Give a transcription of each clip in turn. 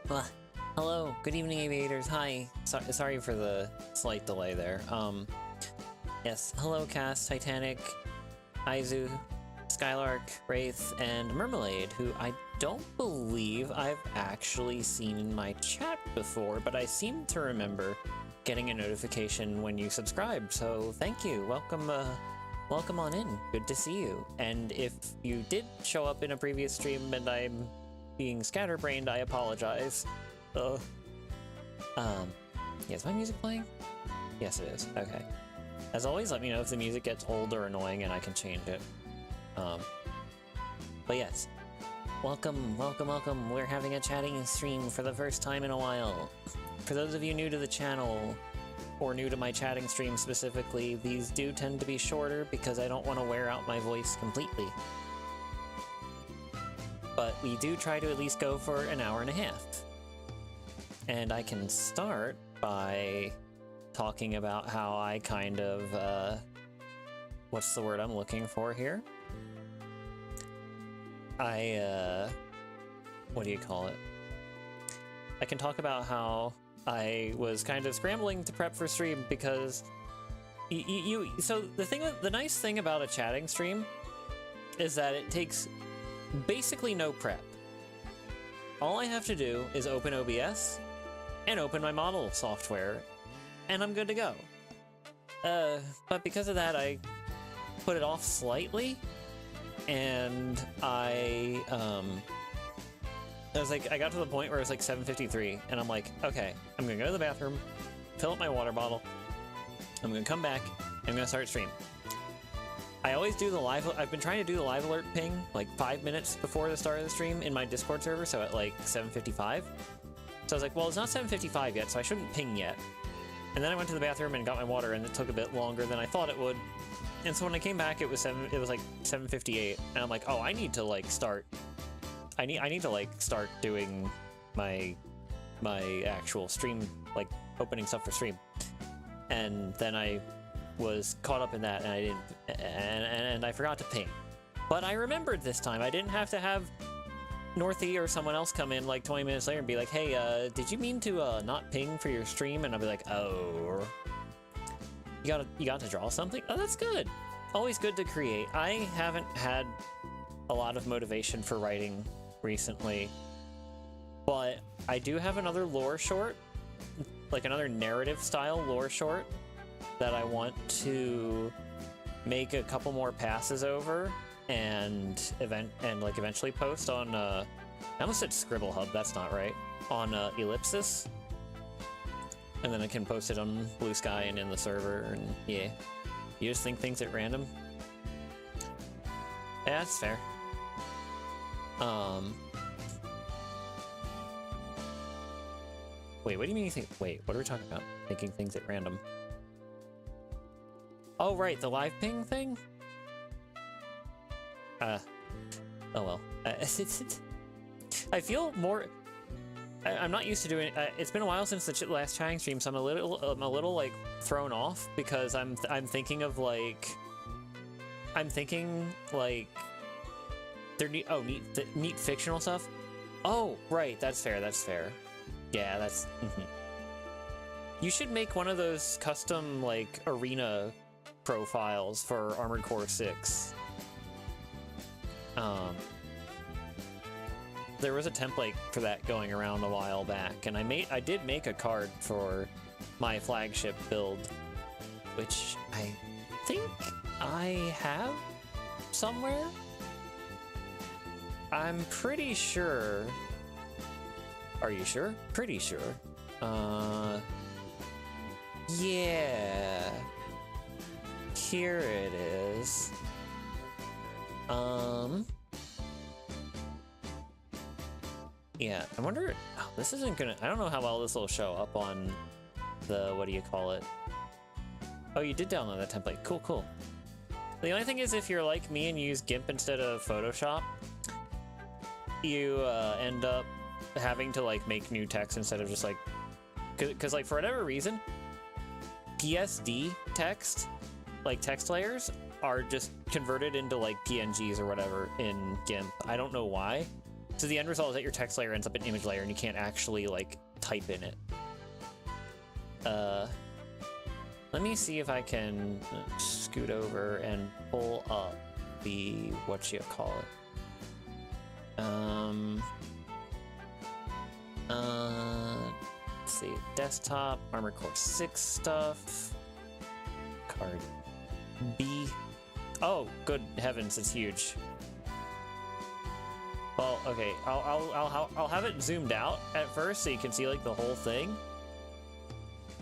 Well, hello, good evening, aviators. Hi. Sorry for the slight delay there. Yes, hello, Cass, Titanic, Aizu, Skylark, Wraith, and Mermelade, who I don't believe I've actually seen in my chat before, but I seem to remember getting a notification when you subscribed, so thank you. Welcome on in. Good to see you. And if you did show up in a previous stream and I'm being scatterbrained, I apologize. Is my music playing? Yes, it is. Okay. As always, let me know if the music gets old or annoying and I can change it. But yes. Welcome. We're having a chatting stream for the first time in a while. For those of you new to the channel, or new to my chatting stream specifically, these do tend to be shorter because I don't want to wear out my voice completely. But we do try to at least go for an hour and a half. And I can start by talking about how I kind of, what's the word I'm looking for here? What do you call it? I can talk about how I was kind of scrambling to prep for stream because so the nice thing about a chatting stream is that it takes basically no prep. All I have to do is open OBS and open my model software and I'm good to go. But because of that, I put it off slightly and I got to the point where it was like 7:53 and I'm like, okay, I'm gonna go to the bathroom, fill up my water bottle, I'm gonna come back, I'm gonna start stream. I always do the live, I've been trying to do the live alert ping like 5 minutes before the start of the stream in my Discord server, so at like 7:55. So I was like, well, it's not 7:55 yet, so I shouldn't ping yet. And then I went to the bathroom and got my water and it took a bit longer than I thought it would. And so when I came back, it was like 7:58, and I'm like, oh, I need to like start. I need to like start doing my actual stream, like opening stuff for stream. And then I was caught up in that, and I didn't, and I forgot to ping. But I remembered this time. I didn't have to have Northy or someone else come in like 20 minutes later and be like, hey, did you mean to not ping for your stream? And I'll be like, oh. You got to draw something? Oh, that's good. Always good to create. I haven't had a lot of motivation for writing recently, but I do have another lore short, like another narrative style lore short that I want to make a couple more passes over and eventually post on I almost said Scribble Hub, that's not right, on Ellipsis. And then I can post it on Blue Sky and in the server, and yeah. You just think things at random? Yeah, that's fair. Wait, what do you mean you think? Wait, what are we talking about? Thinking things at random. Oh, right, the live ping thing? Oh well. I feel more... I'm not used to doing it. It's been a while since the last chatting stream, so I'm a little like thrown off because I'm thinking of like they're neat fictional stuff. Oh, right, that's fair. Yeah, that's You should make one of those custom like arena profiles for Armored Core 6. There was a template for that going around a while back, and I did make a card for my flagship build, which I think I have somewhere. I'm pretty sure. Are you sure? Pretty sure. Yeah. Here it is. Yeah, I wonder, oh, this isn't gonna, I don't know how well this will show up on the, what do you call it? Oh, you did download that template. Cool. The only thing is, if you're like me and you use GIMP instead of Photoshop, you end up having to like make new text instead of just like, cause like for whatever reason, PSD text, like text layers, are just converted into like PNGs or whatever in GIMP. I don't know why. So the end result is that your text layer ends up in image layer and you can't actually like type in it. Let me see if I can scoot over and pull up the, whatchamacallit. Let's see, desktop, Armored Core 6 stuff, card B. Oh, good heavens, it's huge. Well, okay, I'll have it zoomed out at first so you can see like the whole thing.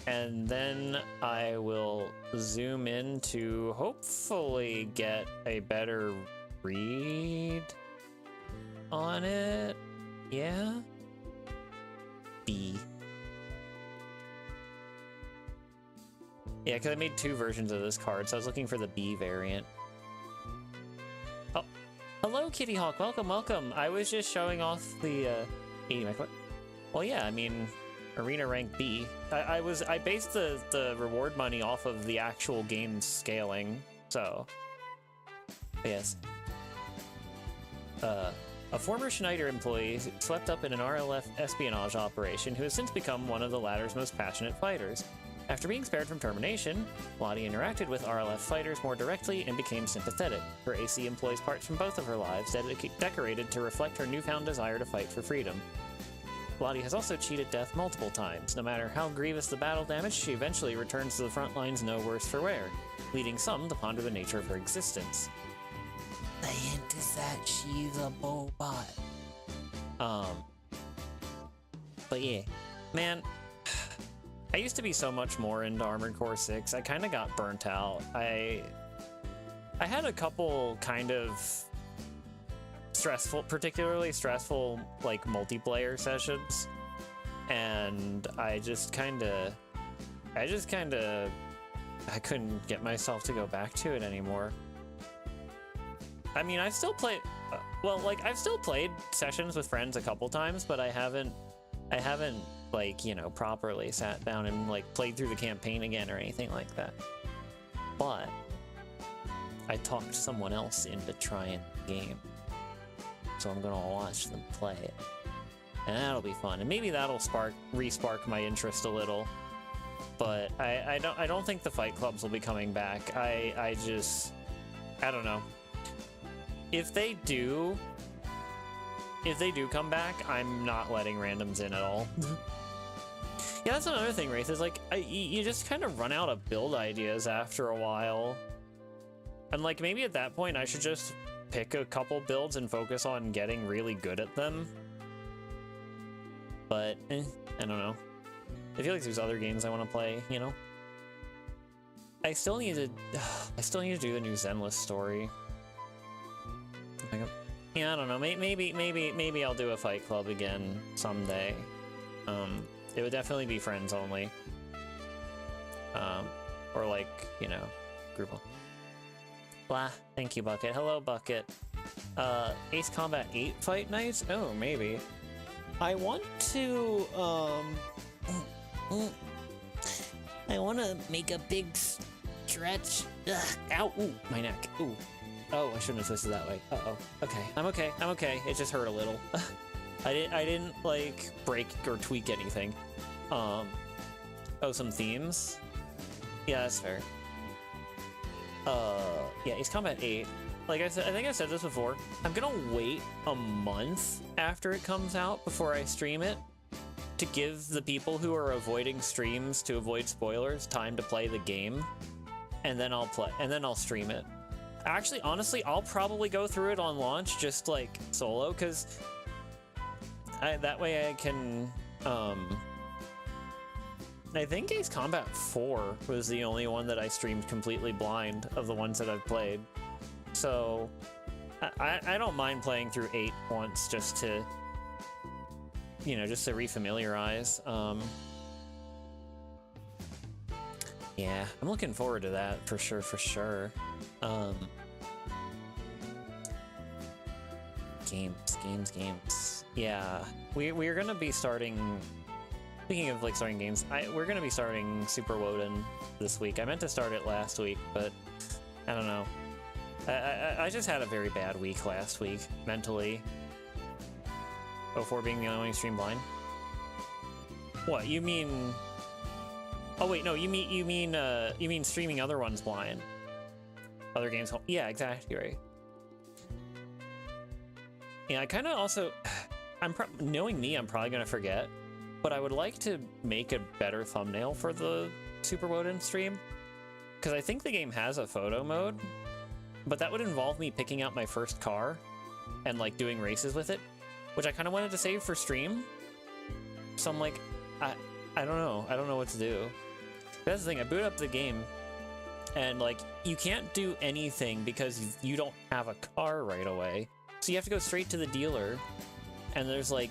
And then I will zoom in to hopefully get a better read on it. Yeah. B. Yeah, because I made 2 versions of this card, so I was looking for the B variant. Oh, hello, Kitty Hawk. Welcome, welcome. I was just showing off the 80 mech. Well, yeah, I mean, Arena rank B. I based the reward money off of the actual game scaling, so yes. A former Schneider employee swept up in an RLF espionage operation who has since become one of the latter's most passionate fighters. After being spared from termination, Lottie interacted with RLF fighters more directly and became sympathetic. Her AC employs parts from both of her lives, decorated to reflect her newfound desire to fight for freedom. Lottie has also cheated death multiple times. No matter how grievous the battle damage, she eventually returns to the front lines no worse for wear, leading some to ponder the nature of her existence. The hint is that she's a Bobot. But yeah, man, I used to be so much more into Armored Core 6. I kind of got burnt out. I had a couple kind of particularly stressful like multiplayer sessions, and I couldn't get myself to go back to it anymore. I mean, I've still played I've still played sessions with friends a couple times, but I haven't like, you know, properly sat down and like played through the campaign again or anything like that. But I talked someone else into trying the game, so I'm gonna watch them play it, and that'll be fun, and maybe that'll re-spark my interest a little. But I don't think the fight clubs will be coming back. I don't know. If they do come back, I'm not letting randoms in at all. Yeah, that's another thing, Wraith, is like you just kind of run out of build ideas after a while, and like maybe at that point I should just pick a couple builds and focus on getting really good at them. But I don't know. I feel like there's other games I want to play, you know. I still need to do the new Zenless story. Yeah, I don't know. Maybe I'll do a fight club again someday. It would definitely be friends only. Or like, you know, group. Blah. Thank you, Bucket. Hello, Bucket. Ace Combat 8 fight nights? Oh, maybe. I want to, I want to make a big stretch. Ugh. Ow! Ooh, my neck. Ooh. Oh, I shouldn't have twisted that way. Uh-oh. Okay. I'm okay. It just hurt a little. I didn't, like, break or tweak anything. Oh, some themes? Yeah, that's fair. Yeah, Ace Combat 8. Like I said, I think I said this before. I'm gonna wait a month after it comes out before I stream it, to give the people who are avoiding streams to avoid spoilers time to play the game, and then I'll stream it. Actually, honestly, I'll probably go through it on launch, just like solo, because that way I can, I think Ace Combat 4 was the only one that I streamed completely blind of the ones that I've played. So I don't mind playing through 8 once just to, you know, just to refamiliarize. Yeah, I'm looking forward to that for sure. Games. Yeah, we're gonna be starting. Speaking of like starting games, we're gonna be starting Super Woden this week. I meant to start it last week, but I don't know. I just had a very bad week last week mentally. 04 being the only one you stream blind? What, you mean... Oh wait, no, you mean streaming other ones blind. Other games, yeah, exactly right. Yeah, I kind of also, knowing me, I'm probably gonna forget, but I would like to make a better thumbnail for the Super Woden stream, because I think the game has a photo mode, but that would involve me picking out my first car and like doing races with it, which I kind of wanted to save for stream. So I'm like, I don't know what to do. That's the thing, I boot up the game and like you can't do anything because you don't have a car right away. So you have to go straight to the dealer and there's like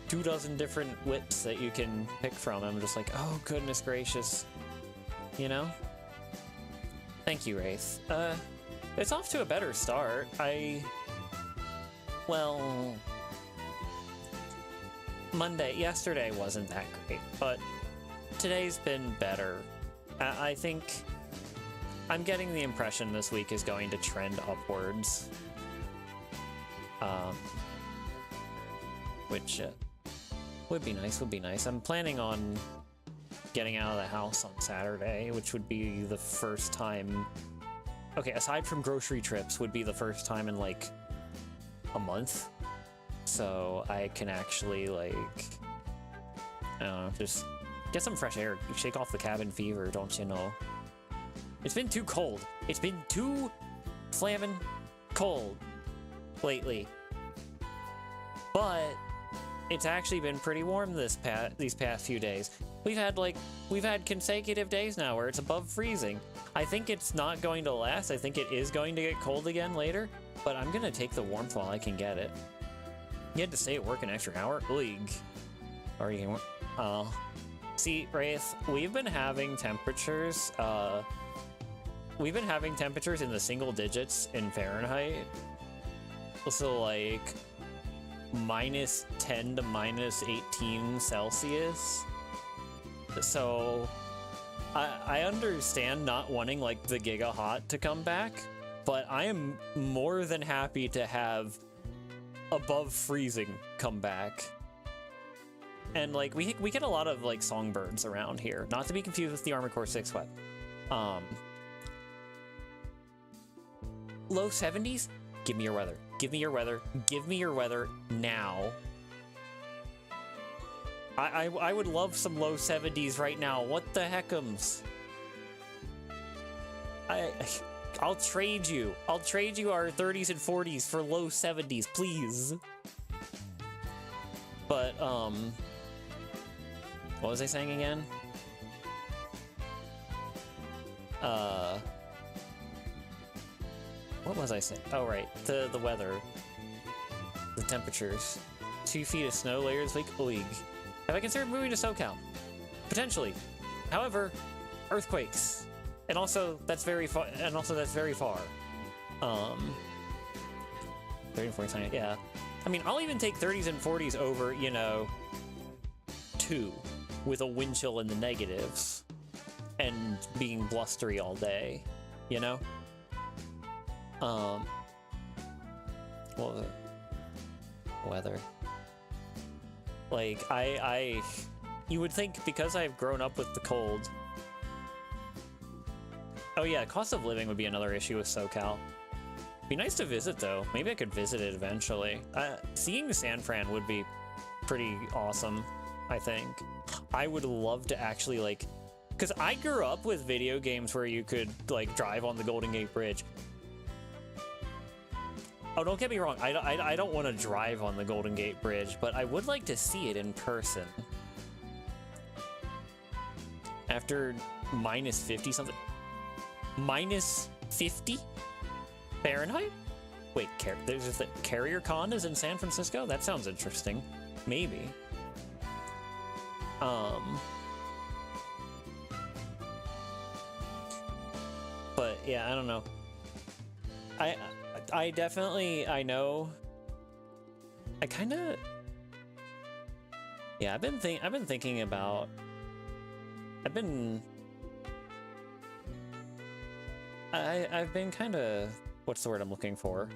24 different whips that you can pick from. I'm just like, oh goodness gracious, you know? Thank you, Wraith. It's off to a better start. Well, yesterday wasn't that great, but today's been better. I think I'm getting the impression this week is going to trend upwards. Which would be nice. I'm planning on getting out of the house on Saturday, which would be the first time... Okay, aside from grocery trips, would be the first time in like a month. So I can actually like, I don't know, just get some fresh air, shake off the cabin fever, don't you know? It's been too cold. It's been too flamin' cold lately. But it's actually been pretty warm these past few days. We've had consecutive days now where it's above freezing. I think it's not going to last. I think it is going to get cold again later, but I'm gonna take the warmth while I can get it. You had to stay at work an extra hour? League. Or you can... Oh. See, Wraith, we've been having temperatures, we've been having temperatures in the single digits in Fahrenheit. So, like, -10 to -18 Celsius. So, I understand not wanting, like, the Giga Hot to come back, but I am more than happy to have above freezing come back. And like we get a lot of like songbirds around here, not to be confused with the Armored Core 6 web. Low 70s? Give me your weather. Give me your weather. Give me your weather now. I would love some low 70s right now. What the heckums? I'll trade you. I'll trade you our 30s and 40s for low 70s, please. But, what was I saying again? What was I saying? Oh, right. The weather. The temperatures. 2 feet of snow layers league. Have I considered moving to SoCal? Potentially. However, earthquakes. And also, that's very far. 30 and 40, yeah. I mean, I'll even take 30s and 40s over, you know, 2 with a wind chill in the negatives and being blustery all day, you know? What was it? Weather. Like, you would think because I've grown up with the cold. Oh yeah, cost of living would be another issue with SoCal. Be nice to visit though. Maybe I could visit it eventually. Seeing San Fran would be pretty awesome, I think. I would love to actually like, because I grew up with video games where you could like drive on the Golden Gate Bridge. Oh, don't get me wrong. I don't want to drive on the Golden Gate Bridge, but I would like to see it in person. After -50 something. -50 Fahrenheit? Wait, there's the Carrier Con is in San Francisco? That sounds interesting. Maybe. But yeah, I don't know. I definitely, I know. I kind of, yeah, I've been thinking about, I've been kind of, what's the word I'm looking for?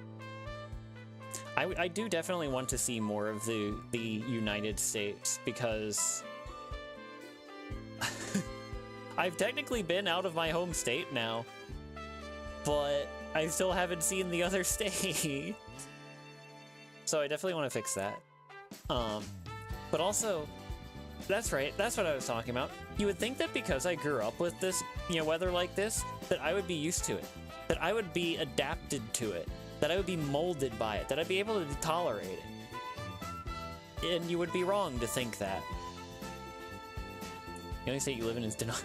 I do definitely want to see more of the United States, because I've technically been out of my home state now, but I still haven't seen the other state. So I definitely want to fix that. But also, that's right, that's what I was talking about. You would think that because I grew up with this, weather like this, that I would be used to it, that I would be adapted to it, that I would be molded by it, that I'd be able to tolerate it. And you would be wrong to think that. The only state you live in is denial.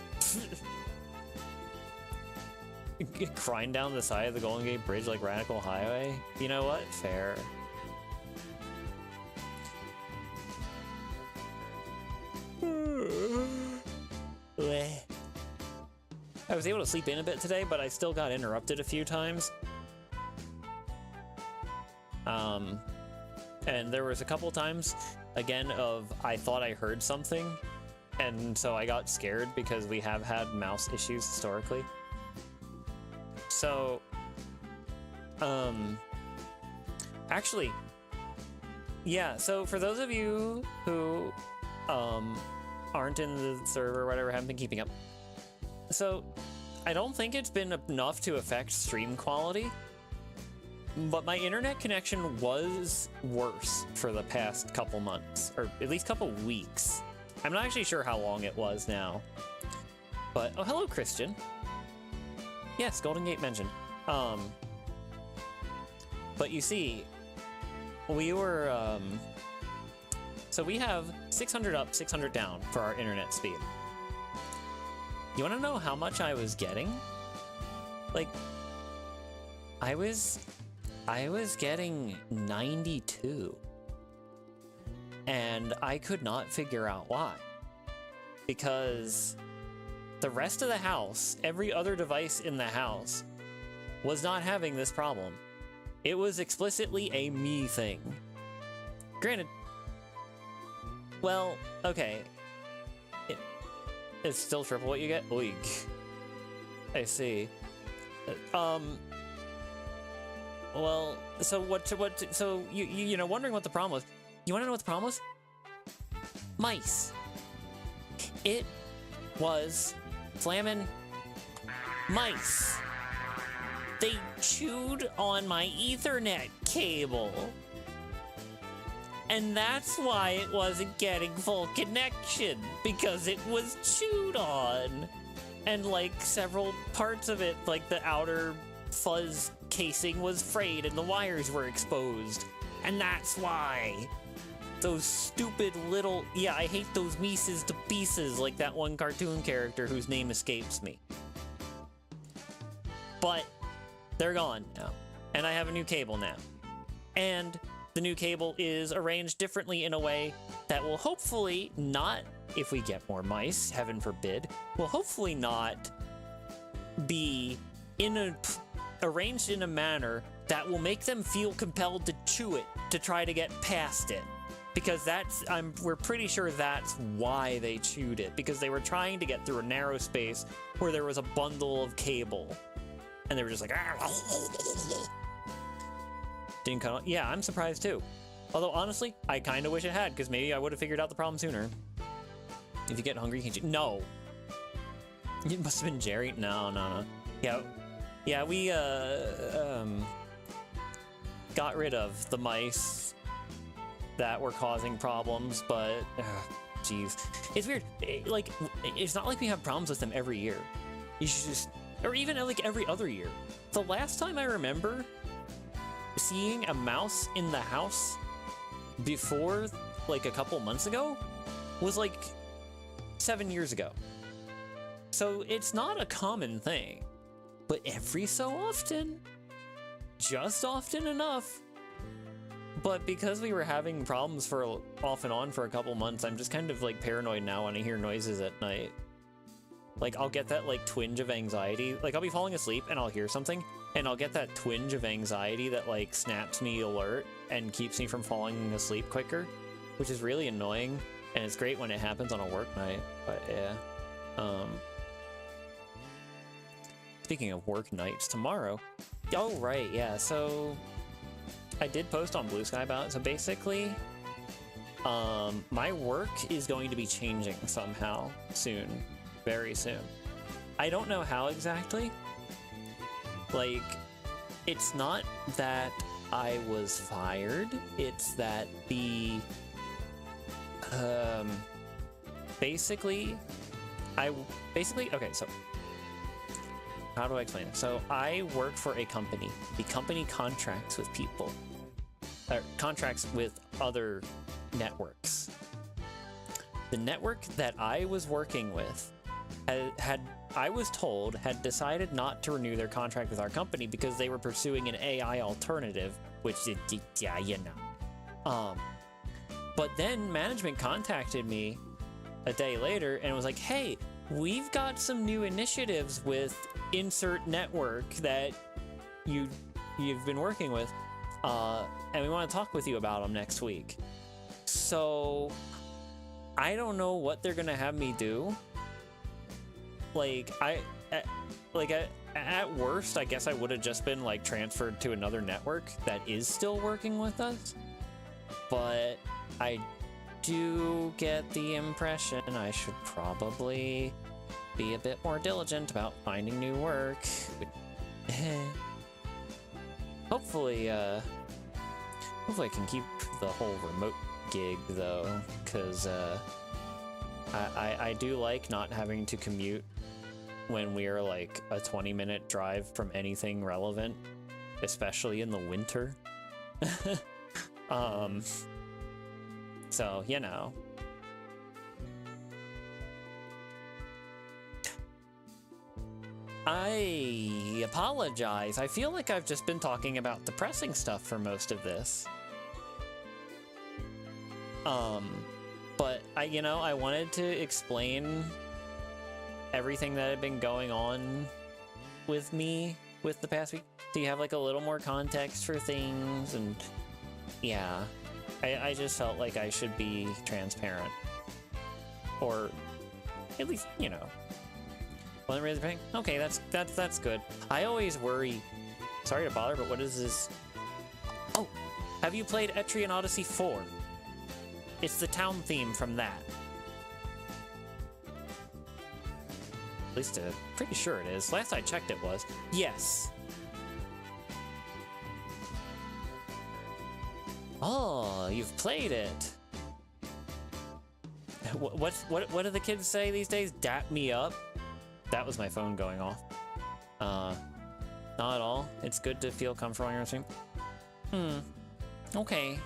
Crying down the side of the Golden Gate Bridge like Radical Highway? You know what? Fair. I was able to sleep in a bit today, but I still got interrupted a few times. And there was a couple times, again, of I thought I heard something, and so I got scared because we have had mouse issues historically. So, actually, yeah, so for those of you who, aren't in the server or whatever, haven't been keeping up, so I don't think it's been enough to affect stream quality, but my internet connection was worse for the past couple months, or at least couple weeks. I'm not actually sure how long it was now, but, oh, hello, Christian. Yes, Golden Gate mentioned. But you see, we were, so we have 600 up, 600 down for our internet speed. You want to know how much I was getting? Like, I was getting 92. And I could not figure out why. Because the rest of the house, every other device in the house, was not having this problem. It was explicitly a me thing. Granted, well, okay. It's still triple what you get? Oig. I see. Well, so so you know, wondering what the problem was. You want to know what the problem was? Mice. It was flamin' mice. They chewed on my Ethernet cable. And that's why it wasn't getting full connection, because it was chewed on. And like several parts of it, like the outer fuzz casing was frayed and the wires were exposed. And that's why. Those stupid little, yeah, I hate those Mises to pieces, like that one cartoon character whose name escapes me. But they're gone now, and I have a new cable now. And the new cable is arranged differently in a way that will hopefully not, if we get more mice, heaven forbid, will hopefully not be arranged in a manner that will make them feel compelled to chew it to try to get past it. Because we're pretty sure that's why they chewed it, because they were trying to get through a narrow space where there was a bundle of cable. And they were just like, didn't cut off. Yeah, I'm surprised too. Although honestly, I kind of wish it had, because maybe I would have figured out the problem sooner. If you get hungry, you can no. It must have been Jerry. No. Yeah, we got rid of the mice that were causing problems, but jeez, it's weird. Like, it's not like we have problems with them every year. You should just, or even like every other year. The last time I remember seeing a mouse in the house before, like a couple months ago, was like 7 years ago. So it's not a common thing, but every so often, just often enough. But because we were having problems for off and on for a couple months, I'm just kind of like paranoid now when I hear noises at night. Like, I'll get that like twinge of anxiety. Like, I'll be falling asleep and I'll hear something and I'll get that twinge of anxiety that like snaps me alert and keeps me from falling asleep quicker, which is really annoying. And it's great when it happens on a work night, but yeah. Speaking of work nights, tomorrow. Oh, right, yeah, so did post on Blue Sky about it. So basically, my work is going to be changing somehow soon, very soon. I don't know how exactly. Like, it's not that I was fired, it's that the basically okay, so how do I explain it? So I work for a company. The company contracts with people, contracts with other networks. The network that I was working with I was told, had decided not to renew their contract with our company because they were pursuing an AI alternative, which, yeah, you know. But then management contacted me a day later and was like, hey, we've got some new initiatives with insert network that you've been working with, and we want to talk with you about them next week. So I don't know what they're gonna have me do. Like, at worst, I guess I would have just been like transferred to another network that is still working with us. But I do get the impression I should probably be a bit more diligent about finding new work. Hopefully I can keep the whole remote gig though, because I do like not having to commute when we are like a 20-minute drive from anything relevant, especially in the winter. So, you know. I apologize. I feel like I've just been talking about depressing stuff for most of this. But I wanted to explain everything that had been going on with me with the past week. So you have like a little more context for things, and yeah, I just felt like I should be transparent, or at least, wasn't really the thing. Okay, that's good. I always worry. Sorry to bother, but what is this? Oh, have you played Etrian Odyssey 4? It's the town theme from that. At least pretty sure it is. Last I checked it was. Yes. Oh, you've played it. What do the kids say these days? Dap me up? That was my phone going off. Not at all. It's good to feel comfortable on your stream. Okay.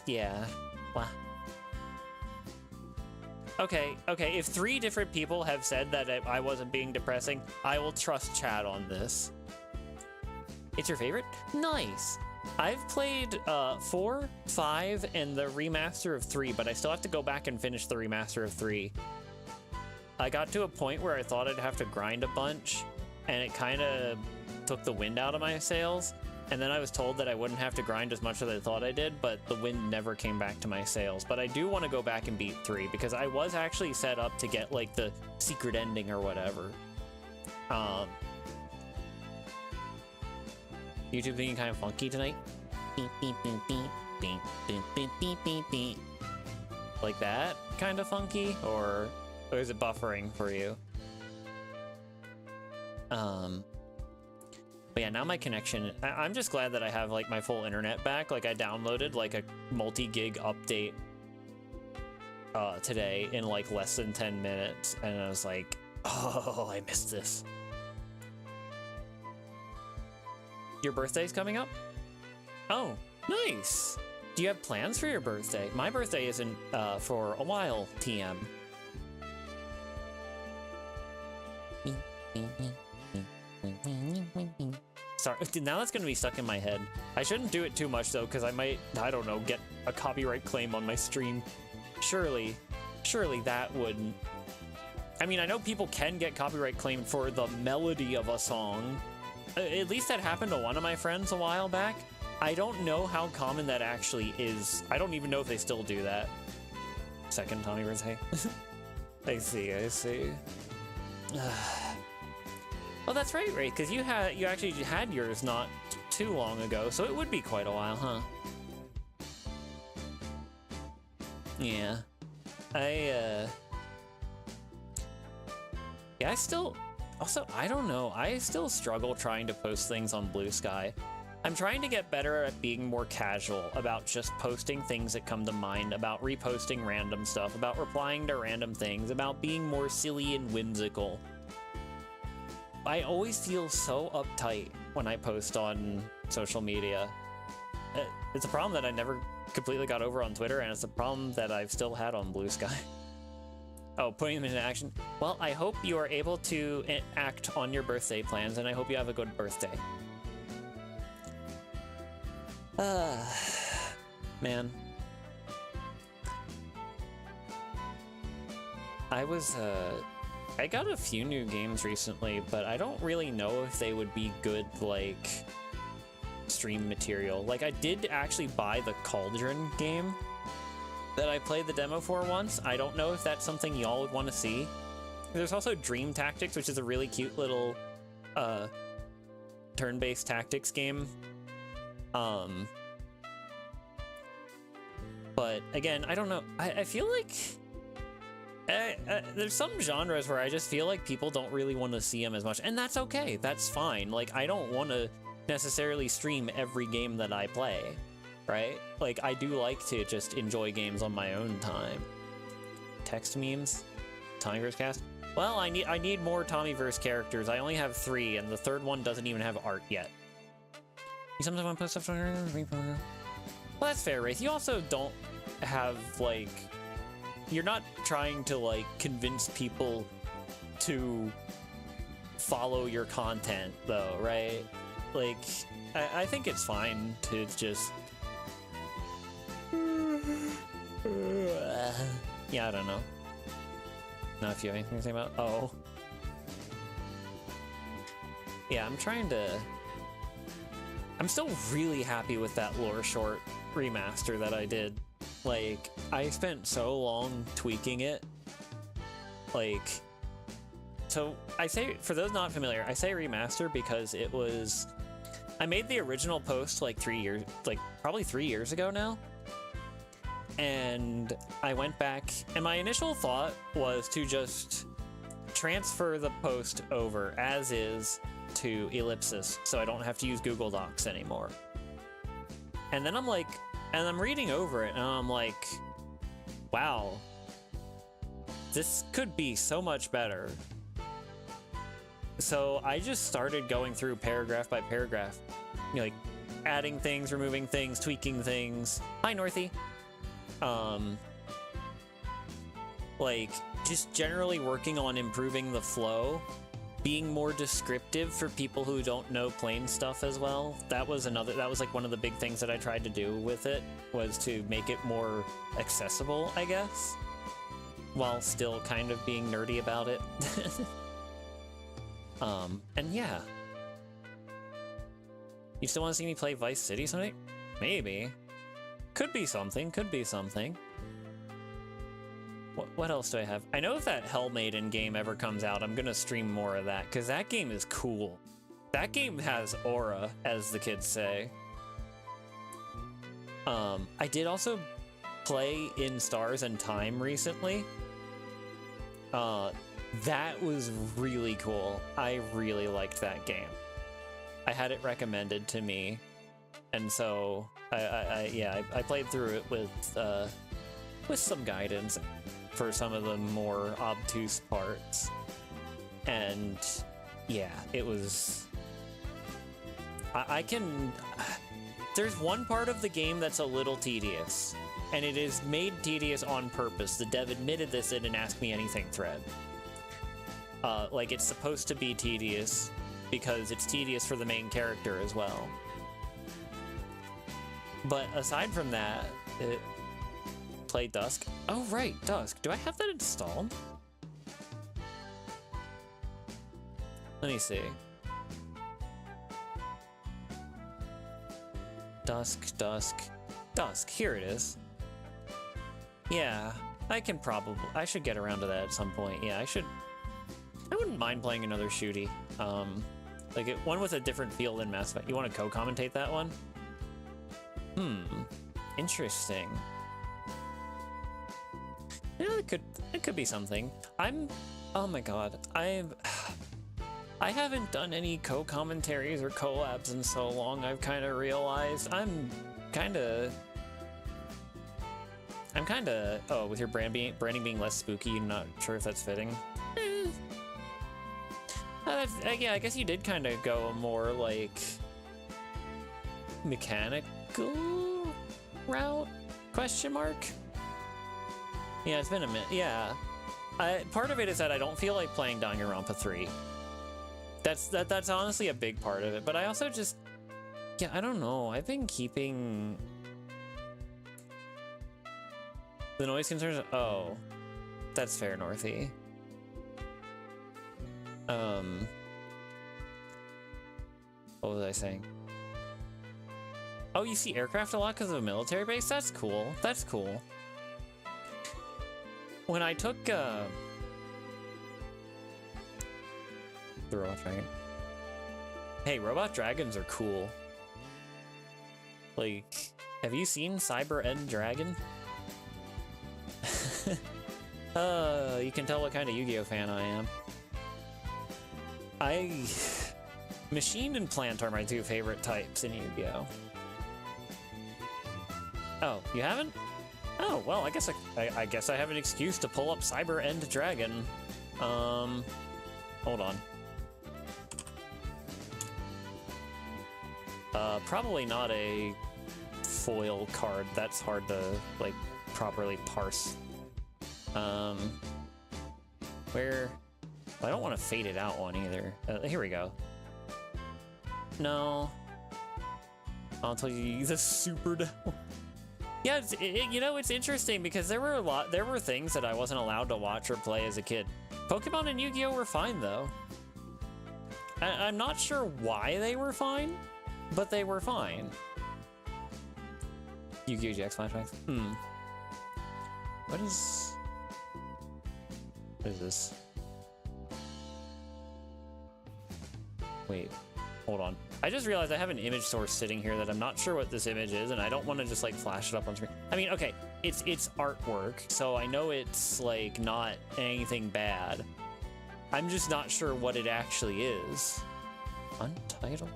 Yeah. Wow. Okay, if 3 different people have said that I wasn't being depressing, I will trust Chad on this. It's your favorite? Nice. I've played 4, 5, and the remaster of 3, but I still have to go back and finish the remaster of 3. I got to a point where I thought I'd have to grind a bunch, and it kind of took the wind out of my sails. And then I was told that I wouldn't have to grind as much as I thought I did, but the wind never came back to my sails. But I do want to go back and beat 3, because I was actually set up to get, like, the secret ending or whatever. YouTube being kind of funky tonight. Beep, beep, beep, beep, beep, beep, beep, beep, beep, beep. Like that kind of funky? Or is it buffering for you? But yeah, now my connection, I'm just glad that I have like my full internet back. Like I downloaded like a multi-gig update today in like less than 10 minutes. And I was like, oh, I missed this. Your birthday's coming up? Oh, nice. Do you have plans for your birthday? My birthday isn't for a while, TM. Sorry, now that's gonna be stuck in my head. I shouldn't do it too much though, because I might, I don't know, get a copyright claim on my stream. Surely that wouldn't. I mean, I know people can get copyright claimed for the melody of a song. At least that happened to one of my friends a while back. I don't know how common that actually is. I don't even know if they still do that. Second Tommy birthday. I see. Oh, that's right, because you actually had yours not too long ago, so it would be quite a while, huh? Yeah. Yeah, I still... Also, I don't know. I still struggle trying to post things on Blue Sky. I'm trying to get better at being more casual about just posting things that come to mind, about reposting random stuff, about replying to random things, about being more silly and whimsical. I always feel so uptight when I post on social media. It's a problem that I never completely got over on Twitter, and it's a problem that I've still had on Blue Sky. Oh, putting them into action. Well, I hope you are able to act on your birthday plans, and I hope you have a good birthday. Man. I got a few new games recently, but I don't really know if they would be good, like, stream material. Like, I did actually buy the Cauldron game that I played the demo for once. I don't know if that's something y'all would want to see. There's also Dream Tactics, which is a really cute little turn-based tactics game. But again, I don't know. I feel like there's some genres where I just feel like people don't really want to see them as much, and that's okay. That's fine. Like, I don't want to necessarily stream every game that I play. Right? Like, I do like to just enjoy games on my own time. Text memes? Tommyverse cast? Well, I need more Tommyverse characters. I only have 3, and the third one doesn't even have art yet. You sometimes want to post stuff on your... Well, that's fair, Wraith. You also don't have, like... You're not trying to, like, convince people to follow your content, though, right? Like, I think it's fine to just... Yeah, I don't know. Now, if you have anything to say about... Oh. Yeah, I'm still really happy with that Lore Short remaster that I did. Like, I spent so long tweaking it. Like... So, I say... For those not familiar, I say remaster because it was... I made the original post, like, probably 3 years ago now. And I went back, and my initial thought was to just transfer the post over as is to Ellipsis, so I don't have to use Google Docs anymore. And then I'm like, and I'm reading over it, and I'm like, wow, this could be so much better. So I just started going through paragraph by paragraph, you know, like adding things, removing things, tweaking things. Hi, Northy. Like, just generally working on improving the flow, being more descriptive for people who don't know plane stuff as well. That was like one of the big things that I tried to do with it, was to make it more accessible, I guess, while still kind of being nerdy about it. And yeah. You still want to see me play Vice City someday? Maybe. Could be something, could be something. What else do I have? I know if that Hellmaiden game ever comes out, I'm gonna stream more of that, because that game is cool. That game has aura, as the kids say. I did also play In Stars and Time recently. That was really cool. I really liked that game. I had it recommended to me, and so I played through it with some guidance for some of the more obtuse parts, and yeah, it was. There's one part of the game that's a little tedious, and it is made tedious on purpose. The dev admitted this in an Ask Me Anything thread. Like, it's supposed to be tedious because it's tedious for the main character as well. But aside from that, play Dusk. Oh, right, Dusk. Do I have that installed? Let me see. Dusk. Here it is. Yeah, I should get around to that at some point. Yeah, I wouldn't mind playing another shooty. Like one with a different feel than Mass Effect. You want to co-commentate that one? Interesting. Yeah, it could be something. Oh my god, I haven't done any co-commentaries or collabs in so long. I've kind of realized I'm kind of oh, with your branding being less spooky, I'm not sure if that's fitting. Yeah, I guess you did kind of go a more like mechanical route? Question mark? Yeah, it's been a minute. Yeah, part of it is that I don't feel like playing Danganronpa 3. That's honestly a big part of it. But I also just, yeah, I don't know. I've been keeping the noise concerns. Oh, that's fair, Northy. What was I saying? Oh, you see aircraft a lot because of a military base? That's cool. That's cool. When I took, the Robot Dragon. Hey, Robot Dragons are cool. Like, have you seen Cyber End Dragon? You can tell what kind of Yu-Gi-Oh fan I am. Machine and Plant are my two favorite types in Yu-Gi-Oh. Oh, you haven't? Oh, well, I guess I guess I have an excuse to pull up Cyber End Dragon. Hold on. Probably not a foil card. That's hard to, like, properly parse. Where... I don't want to fade it out one either. Here we go. No. I'll tell you the super devil. Yeah, you know, it's interesting because there were things that I wasn't allowed to watch or play as a kid. Pokemon and Yu-Gi-Oh were fine though. I'm not sure why they were fine, but they were fine. Yu-Gi-Oh GX flashbacks. What is this? Wait, hold on. I just realized I have an image source sitting here that I'm not sure what this image is, and I don't want to just like flash it up on screen. I mean, okay, it's artwork, so I know it's like not anything bad. I'm just not sure what it actually is. Untitled?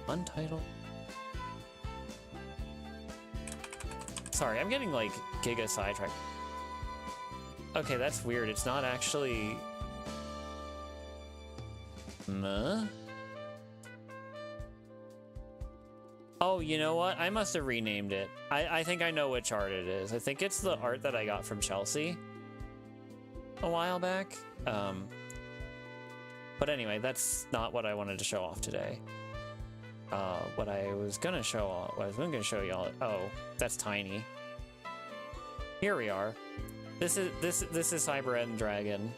Untitled? Sorry, I'm getting like giga sidetracked. Okay, that's weird. It's not actually... Oh, you know what? I must have renamed it. I think I know which art it is. I think it's the art that I got from Chelsea a while back. But anyway, that's not what I wanted to show off today. What I was gonna show off, what I was gonna show y'all. Oh, that's tiny. Here we are. This is Cyber End Dragon.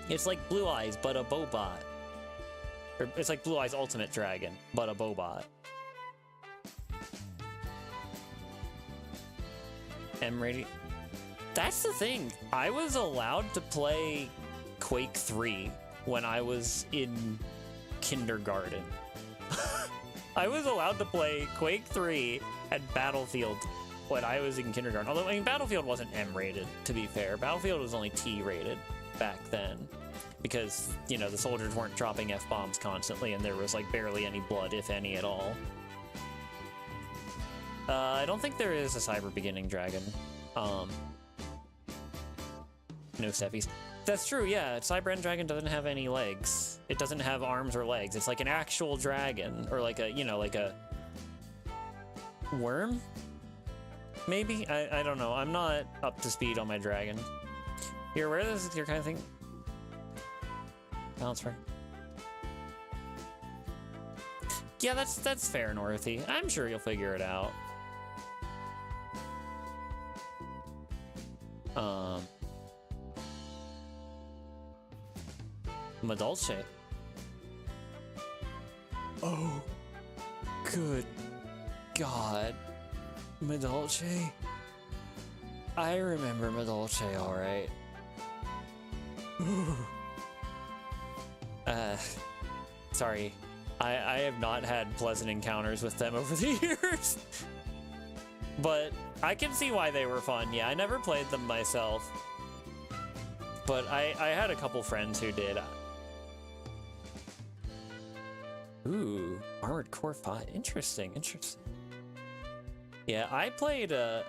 It's like Blue Eyes, but a Bobot. Or it's like Blue Eyes Ultimate Dragon, but a Bobot. M-rated. That's the thing. I was allowed to play Quake 3 when I was in kindergarten. I was allowed to play Quake 3 and Battlefield when I was in kindergarten. Although, I mean, Battlefield wasn't M-rated, to be fair. Battlefield was only T-rated back then. Because, you know, the soldiers weren't dropping F-bombs constantly, and there was, like, barely any blood, if any at all. I don't think there is a Cyber Beginning Dragon. No steppies. That's true, yeah. Cyber End Dragon doesn't have any legs. It doesn't have arms or legs. It's like an actual dragon, or like a, you know, like a worm? Maybe? I don't know. I'm not up to speed on my dragon. You're aware this is your kind of thing? Balance right. Yeah, that's fair, Northy. I'm sure you'll figure it out. Madolche. Oh, good God. Madolche? I remember Madolche, alright. Sorry. I have not had pleasant encounters with them over the years. But I can see why they were fun. Yeah, I never played them myself. But I had a couple friends who did. Ooh, Armored Core 5. Interesting, interesting. Yeah, I played, last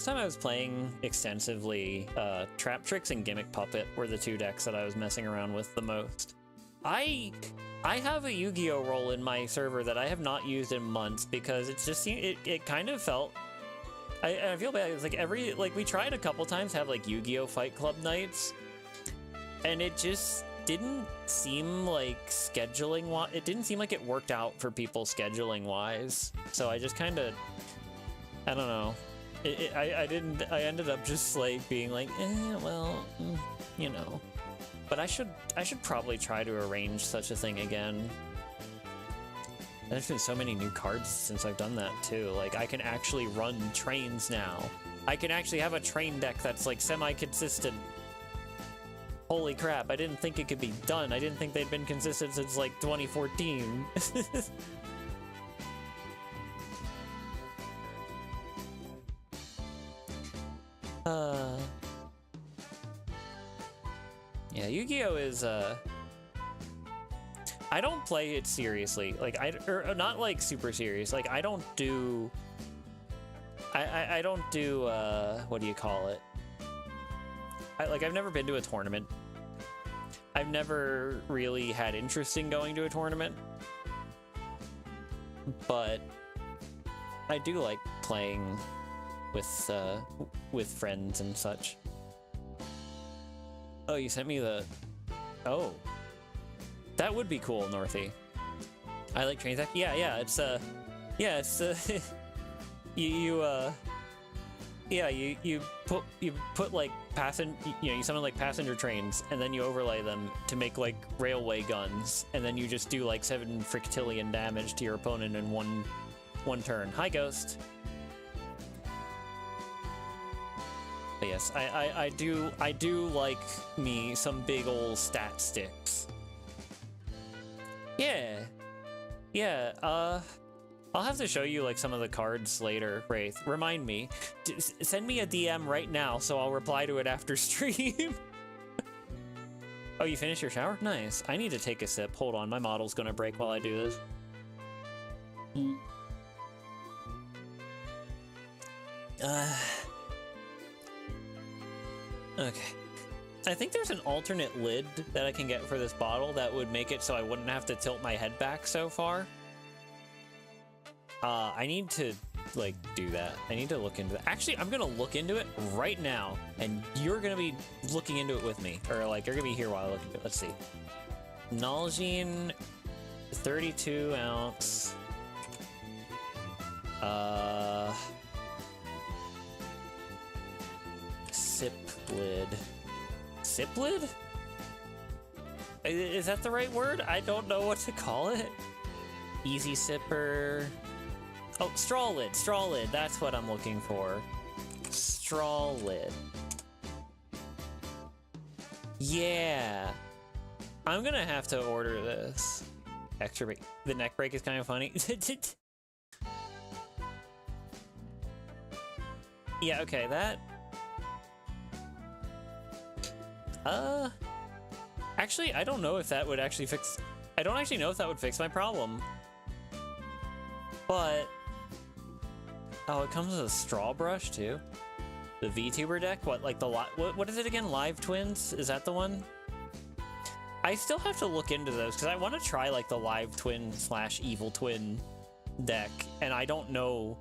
time I was playing extensively, Trap Tricks and Gimmick Puppet were the two decks that I was messing around with the most. I have a Yu-Gi-Oh roll in my server that I have not used in months because it's just, it kind of felt, I feel bad. It's like we tried a couple times to have like Yu-Gi-Oh Fight Club nights, and it just didn't seem like it didn't seem like it worked out for people scheduling wise. So I just kind of, I don't know. I ended up just like being like, well, you know. But I should probably try to arrange such a thing again. There's been so many new cards since I've done that too. Like I can actually run trains now. I can actually have a train deck that's like semi-consistent. Holy crap, I didn't think it could be done. I didn't think they'd been consistent since like 2014. Yeah, Yu-Gi-Oh is, I don't play it seriously. Like, or not like super serious. Like, I don't do, what do you call it? I've never been to a tournament. I've never really had interest in going to a tournament. But I do like playing with friends and such. Oh, you sent me the... Oh. That would be cool, Northy. I like train tech. Yeah, it's, yeah, it's, you put like you summon like passenger trains, and then you overlay them to make like railway guns, and then you just do like 7 frictillion damage to your opponent in one turn. Hi, Ghost. But yes, I do like me some big ol' stat sticks. Yeah, I'll have to show you like some of the cards later, Wraith. Remind me. Send me a DM right now so I'll reply to it after stream. Oh, you finished your shower? Nice. I need to take a sip. Hold on, my model's gonna break while I do this. Okay. I think there's an alternate lid that I can get for this bottle that would make it so I wouldn't have to tilt my head back so far. I need to, like, do that. I need to look into that. Actually, I'm gonna look into it right now, and you're gonna be looking into it with me. Or, like, you're gonna be here while I look into it. Let's see. Nalgene, 32 ounce. Sip lid. Sip lid? Is that the right word? I don't know what to call it. Easy sipper. Oh, straw lid, that's what I'm looking for. Straw lid. Yeah. I'm gonna have to order this. Extra break. The neck break is kind of funny. Yeah, okay, that... Actually, I don't know if that would actually fix... I don't actually know if that would fix my problem. But... Oh, it comes with a straw brush, too? The VTuber deck? What, like the... What is it again? Live Twins? Is that the one? I still have to look into those, because I want to try, like, the Live Twin / Evil Twin deck, and I don't know...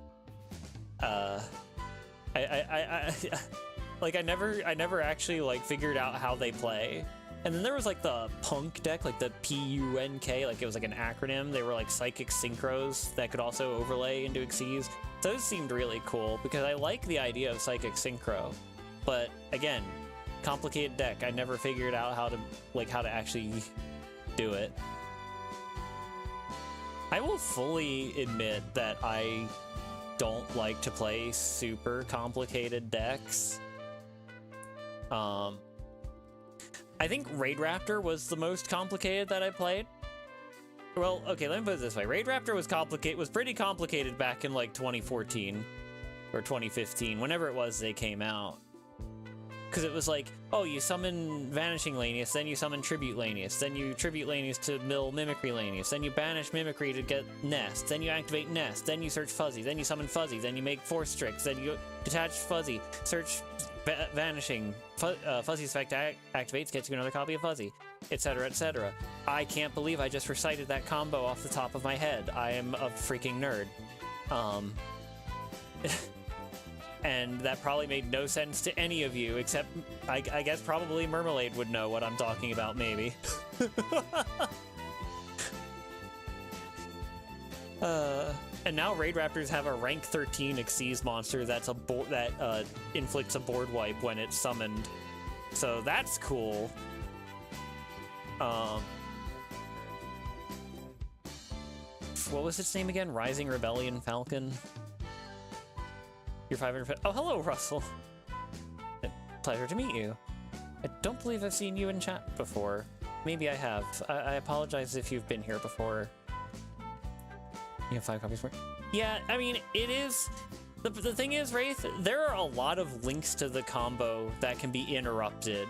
Like, I never actually, like, figured out how they play. And then there was, like, the Punk deck, like, the PUNK, like, it was, like, an acronym. They were, like, Psychic Synchros that could also overlay into Xyz. Those seemed really cool, because I like the idea of Psychic Synchro. But, again, complicated deck. I never figured out how to actually do it. I will fully admit that I don't like to play super complicated decks. I think Raid Raptor was the most complicated that I played. Well, okay, let me put it this way. Raid Raptor was pretty complicated back in like 2014 or 2015, whenever it was they came out. Because it was like, oh, you summon Vanishing Lanius, then you summon Tribute Lanius, then you Tribute Lanius to mill Mimicry Lanius, then you banish Mimicry to get Nest, then you activate Nest, then you search Fuzzy, then you summon Fuzzy, then you make Force Strix, then you detach Fuzzy, search Vanishing, Fuzzy's effect activates, gets you another copy of Fuzzy, etc., etc. I can't believe I just recited that combo off the top of my head. I am a freaking nerd. And that probably made no sense to any of you, except I guess probably Mermelade would know what I'm talking about, maybe. And now Raid Raptors have a rank 13 Xyz monster that inflicts a board wipe when it's summoned. So that's cool. What was its name again? Rising Rebellion Falcon? You're 500. Oh, hello, Russell. Pleasure to meet you. I don't believe I've seen you in chat before. Maybe I have. I apologize if you've been here before. You have 5 copies more? Yeah, I mean, it is... The thing is, Wraith, there are a lot of links to the combo that can be interrupted.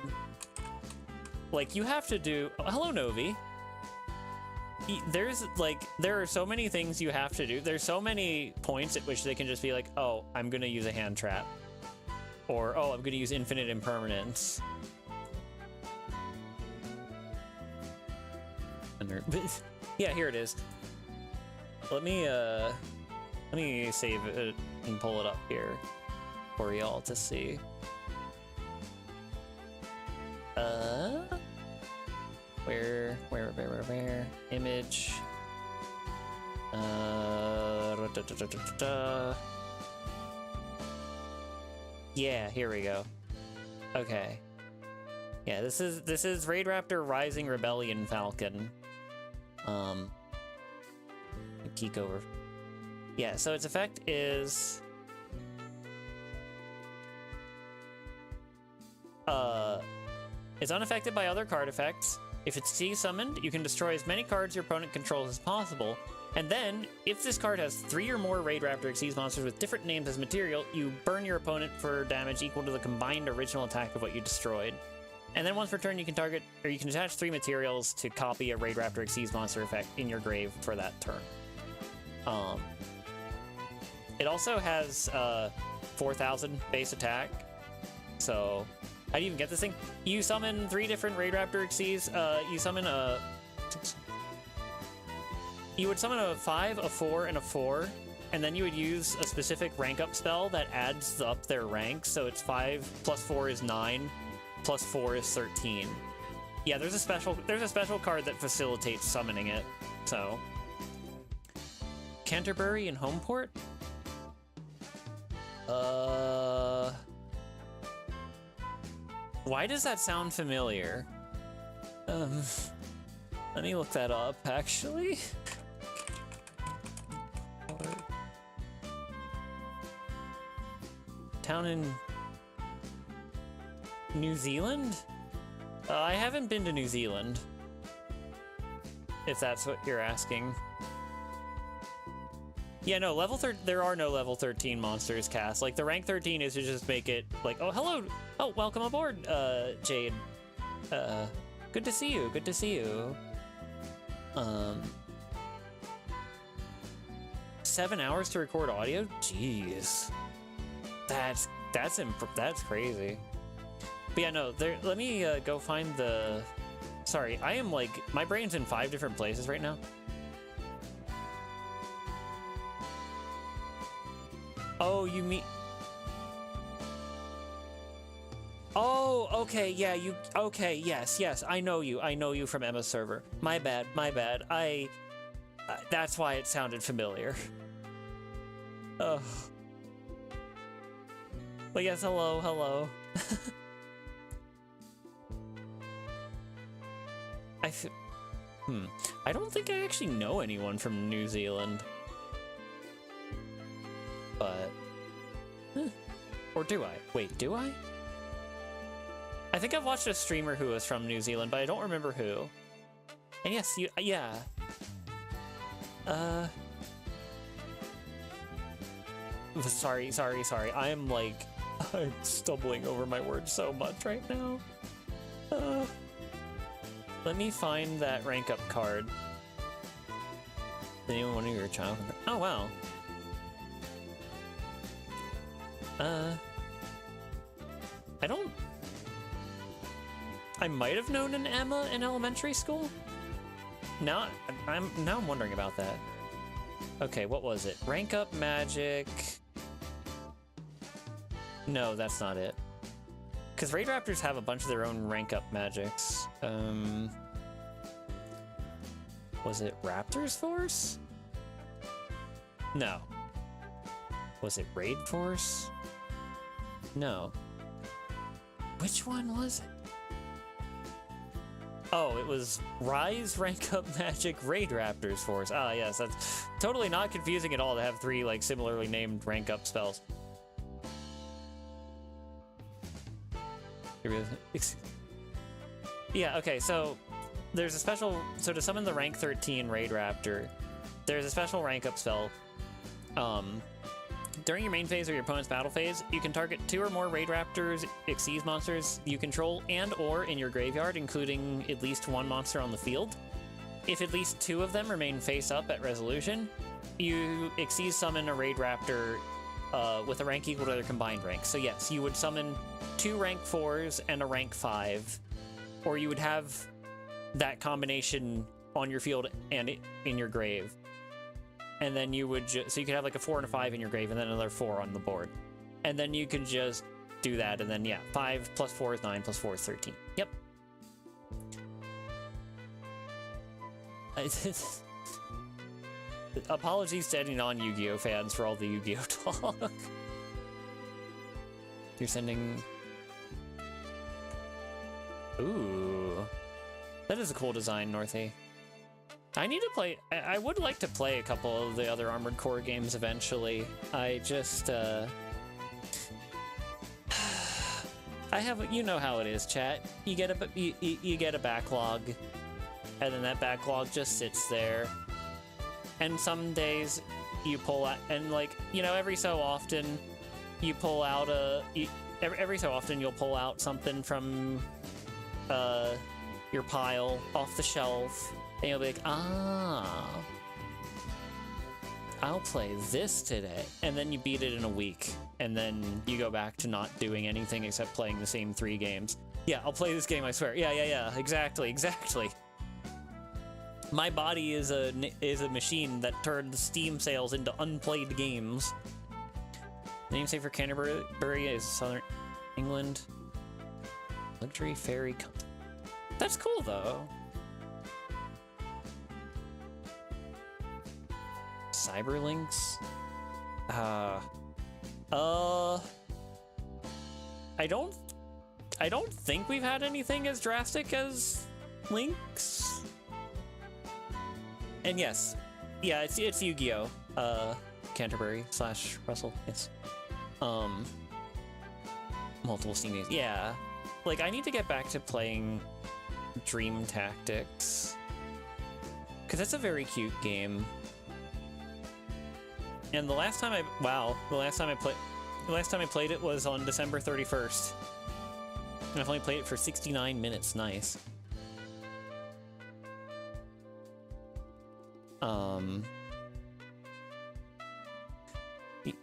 Like, you have to do... Oh, hello, Novi. There's, like, there are so many things you have to do. There's so many points at which they can just be like, oh, I'm gonna use a hand trap. Or, oh, I'm gonna use infinite impermanence. Yeah, here it is. Let me save it and pull it up here for y'all to see. Where? Image. Yeah, here we go. Okay. Yeah, this is Raid Raptor Rising Rebellion Falcon. Geek over. Yeah, so its effect is it's unaffected by other card effects. If it's T-summoned, you can destroy as many cards your opponent controls as possible. And then, if this card has 3 or more Raid Raptor Xyz monsters with different names as material, you burn your opponent for damage equal to the combined original attack of what you destroyed. And then once per turn, you can target, or you can attach 3 materials to copy a Raid Raptor Xyz monster effect in your grave for that turn. It also has 4,000 base attack, so... How do you even get this thing? You summon 3 different Raid Raptor Xyz. You summon a... You would summon a 5, a 4, and a 4, and then you would use a specific rank up spell that adds up their ranks. So it's 5 plus 4 is 9, plus 4 is 13. Yeah, there's a special card that facilitates summoning it. So Canterbury and Homeport? Why does that sound familiar? Let me look that up, actually. Town in New Zealand? I haven't been to New Zealand, if that's what you're asking. Yeah, no, there are no level 13 monsters cast. Like, the rank 13 is to just make it like, oh, hello, oh, welcome aboard, Jade. Good to see you, good to see you. 7 hours to record audio? Jeez. That's crazy. But yeah, no, let me go find the... Sorry, I am like, my brain's in 5 different places right now. Oh, you mean... Oh, okay, yeah, okay, yes, I know you from Emma's server. My bad, that's why it sounded familiar. Ugh. But yes, hello. I don't think I actually know anyone from New Zealand. But... Or do I? Wait, do I? I think I've watched a streamer who was from New Zealand, but I don't remember who. And yes, yeah. Sorry. I am like, I'm stumbling over my words so much right now. Let me find that rank up card. Did anyone want to your child? Oh, wow. I might have known an Emma in elementary school. Now I'm wondering about that. Okay, what was it? Rank up magic. No, that's not it. Because Raid Raptors have a bunch of their own rank up magics. Was it Raptors Force? No. Was it Raid Force? No. Which one was it? Oh, it was Rise Rank Up Magic Raid Raptors Force. Ah, yes, that's totally not confusing at all to have 3, like, similarly named rank up spells. Yeah, okay, so there's a special... So to summon the rank 13 Raid Raptor, there's a special rank up spell. During your main phase or your opponent's battle phase, you can target 2 or more Raid Raptors, Xyz monsters you control, and or in your graveyard, including at least 1 monster on the field. If at least 2 of them remain face up at resolution, you Xyz summon a Raid Raptor with a rank equal to their combined rank. So yes, you would summon 2 rank 4s and a rank 5, or you would have that combination on your field and in your grave. And then you would so you could have like a 4 and a 5 in your grave and then another 4 on the board. And then you can just do that, and then yeah, 5 plus 4 is 9 plus 4 is 13. Yep. Apologies to any non-Yu-Gi-Oh fans for all the Yu-Gi-Oh talk. You're sending... Ooh. That is a cool design, Northy. I need to play... I would like to play a couple of the other Armored Core games eventually. I just, I have... You know how it is, chat. You get you get a backlog, and then that backlog just sits there. And some days you pull out... And, like, you know, every so often you pull out a... Every so often you'll pull out something from your pile off the shelf, and you'll be like, ah, I'll play this today. And then you beat it in a week, and then you go back to not doing anything except playing the same 3 games. Yeah, I'll play this game, I swear. Yeah, exactly. My body is a machine that turns Steam sales into unplayed games. The namesake for Canterbury is Southern England. Luxury Fairy Company. That's cool, though. Cyberlinks? I don't think we've had anything as drastic as Lynx. And yes, yeah, it's Yu-Gi-Oh! Canterbury / Russell, yes. Multiple Steam games. Yeah. Like, I need to get back to playing Dream Tactics, because that's a very cute game. And the last time I played it was on December 31st. And I've only played it for 69 minutes. Nice.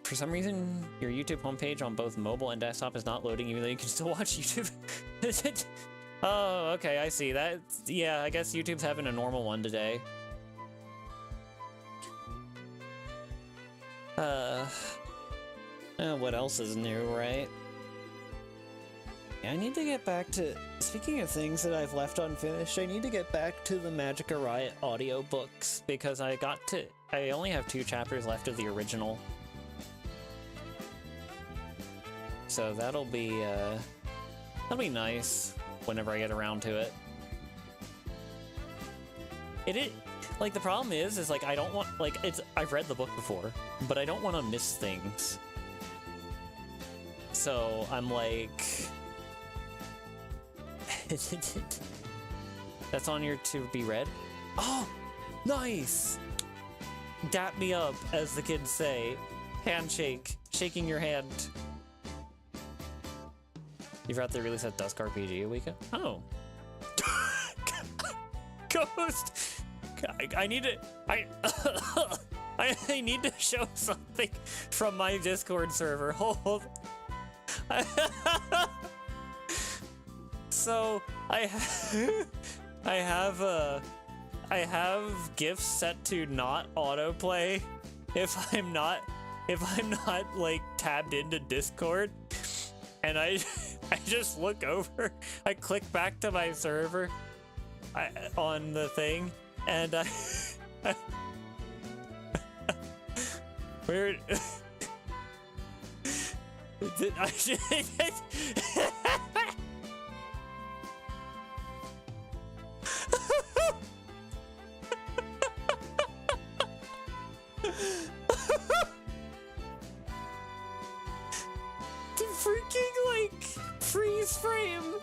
For some reason, your YouTube homepage on both mobile and desktop is not loading, even though you can still watch YouTube. Oh, okay, I see. That. Yeah, I guess YouTube's having a normal one today. What else is new, right? I need to get back to... Speaking of things that I've left unfinished, I need to get back to the Magicka Riot audiobooks, because I only have 2 chapters left of the original. So that'll be nice whenever I get around to it. Like, the problem is like, I don't want, like, I've read the book before, but I don't want to miss things. So I'm like, That's on your to be read. Oh, nice. Dap me up, as the kids say. Handshake, shaking your hand. You forgot they released that Dusk RPG a weekend? Oh. Ghost! I need to... I need to show something from my Discord server. Hold. So, I have gifts set to not autoplay if I'm not like tabbed into Discord, and I just look over, I click back to my server on the thing, and where I should the freaking like freeze frame.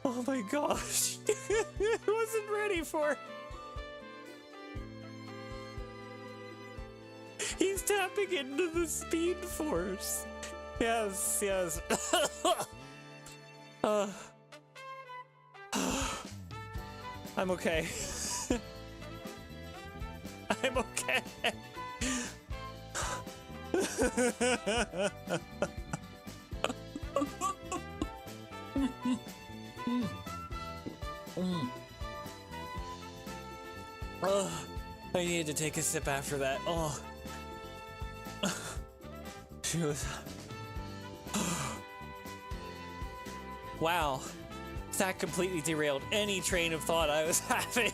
Oh my gosh. I wasn't ready for it. He's tapping into the speed force. Yes, yes. I'm okay. I'm okay. I needed to take a sip after that. Oh. Shoot. Wow. That completely derailed any train of thought I was having.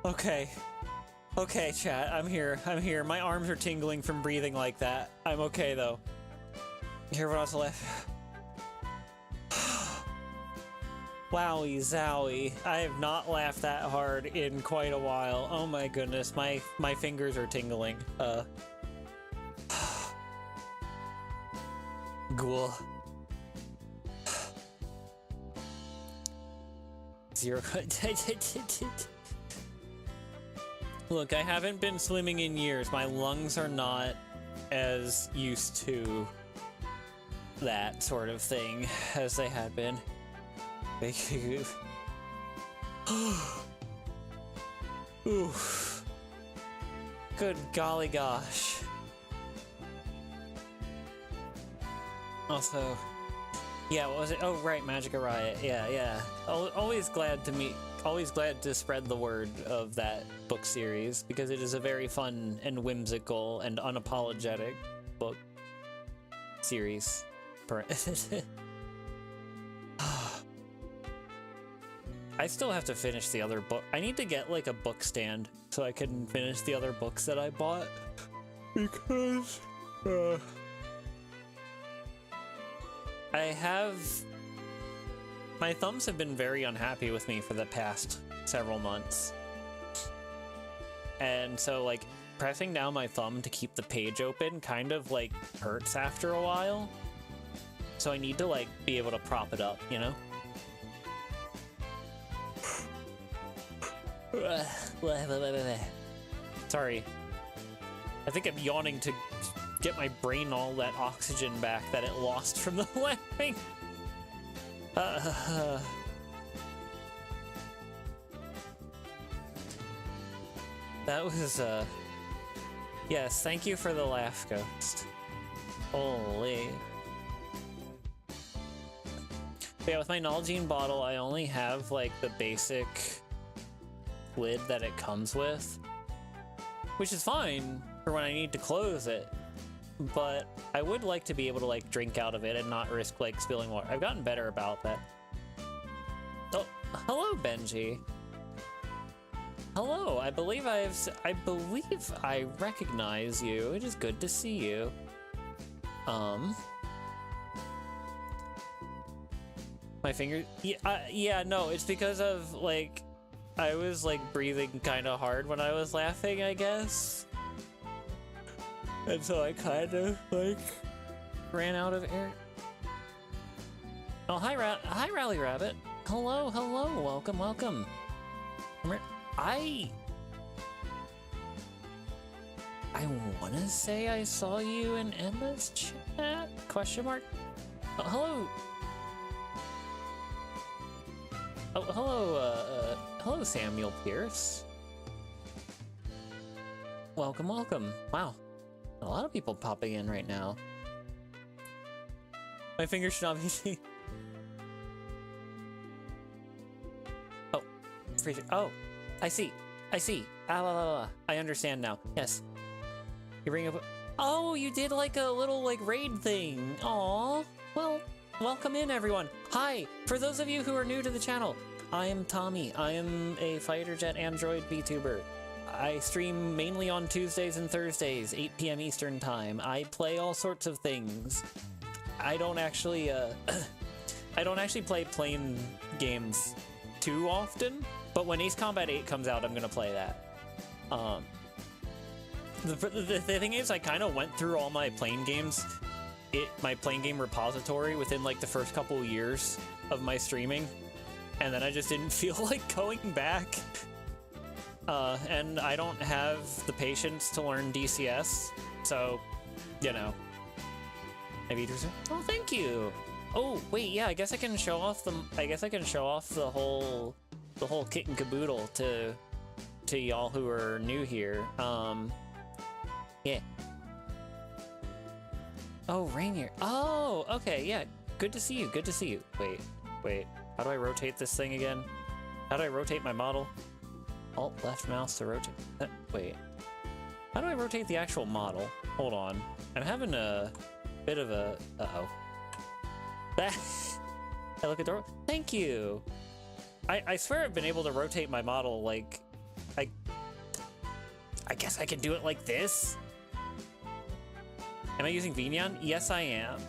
Okay. Okay, chat. I'm here. I'm here. My arms are tingling from breathing like that. I'm okay, though. Everyone else left. Wowie zowie. I have not laughed that hard in quite a while. Oh my goodness, my fingers are tingling. Ghoul. Zero. Look, I haven't been swimming in years. My lungs are not as used to that sort of thing as they had been. Oof. Good golly gosh. Also, yeah, what was it? Oh, right, Magica Riot. Yeah, yeah. Always glad to meet, always glad to spread the word of that book series, because it is a very fun and whimsical and unapologetic book series. I still have to finish the other book. I need to get like a book stand so I can finish the other books that I bought, because my thumbs have been very unhappy with me for the past several months. And so like pressing down my thumb to keep the page open kind of like hurts after a while. So I need to like be able to prop it up, you know? Sorry. I think I'm yawning to get my brain all that oxygen back that it lost from the laughing. That was, yes, thank you for the laugh, Ghost. Holy. But yeah, with my Nalgene bottle, I only have, like, the basic lid that it comes with, which is fine for when I need to close it, but I would like to be able to, like, drink out of it and not risk, like, spilling water. I've gotten better about that. Oh, Hello, Benji. Hello, I believe I recognize you. It is good to see you. My finger, yeah, no, it's because of, like, I was, like, breathing kind of hard when I was laughing, I guess. And so I kind of, like, ran out of air. Oh, hi, Rally Rabbit. Hello, welcome, welcome. I want to say I saw you in Emma's chat? Question mark? Hello. Oh, hello, hello, Samuel Pierce. Welcome, welcome. Wow, a lot of people popping in right now. My fingers should not be... Oh, freezer. Oh, I see. I understand now. Yes. You bring up... Oh, you did like a little like raid thing. Aw. Well, welcome in, everyone. Hi. For those of you who are new to the channel, I am Tommy. I am a fighter jet android VTuber. I stream mainly on Tuesdays and Thursdays, 8 p.m. Eastern time. I play all sorts of things. I don't actually play plane games too often, but when Ace Combat 8 comes out, I'm gonna play that. The thing is, I kind of went through all my plane games, my plane game repository within like the first couple years of my streaming, and then I just didn't feel like going back. And I don't have the patience to learn DCS, so, you know. Oh, thank you. Oh, wait, yeah, I guess I can show off the whole kit and caboodle to y'all who are new here. Yeah. Oh, Rainier. Oh, okay, yeah. Good to see you. Good to see you. Wait. How do I rotate this thing again? How do I rotate my model? Alt left mouse to rotate. Wait. How do I rotate the actual model? Hold on. I'm having a bit of a... Uh-oh. I look at the... Thank you! I swear I've been able to rotate my model, like... I guess I can do it like this? Am I using Vignon? Yes, I am.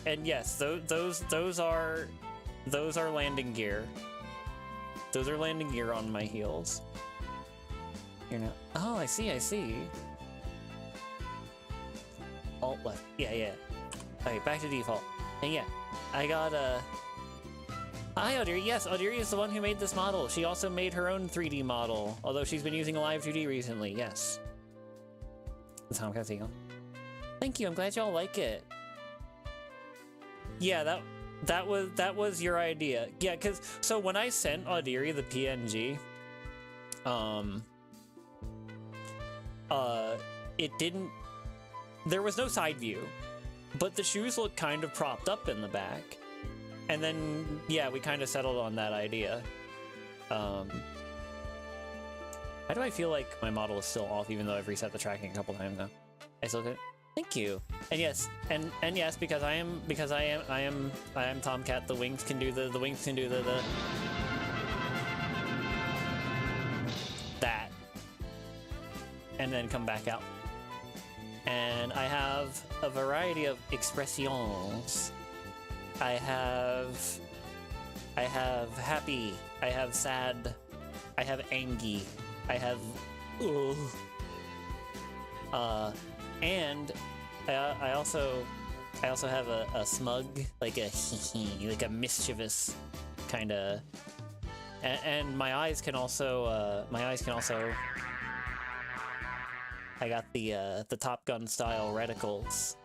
And yes, those are landing gear. Those are landing gear on my heels. Here now. Oh, I see. Alt left. Yeah. Okay, back to default. And yeah, I got Hi, Audiri. Yes, Audiri is the one who made this model. She also made her own 3D model, although she's been using Live 2D recently. Yes. Tom Castillo. Thank you. I'm glad y'all like it. Yeah, that was your idea. Yeah, because so when I sent Audiri the PNG, it didn't. There was no side view, but the shoes look kind of propped up in the back. And then, yeah, we kind of settled on that idea. Why do I feel like my model is still off, even though I've reset the tracking a couple times now? I still could. Thank you. And yes, and yes, because I am Tomcat. The wings can do the wings can do the that, and then come back out. And I have a variety of expressions. I have happy, I have sad, I have angry, I have and I also have a smug, like a like a mischievous kind of, and my eyes can also I got the Top Gun style reticles.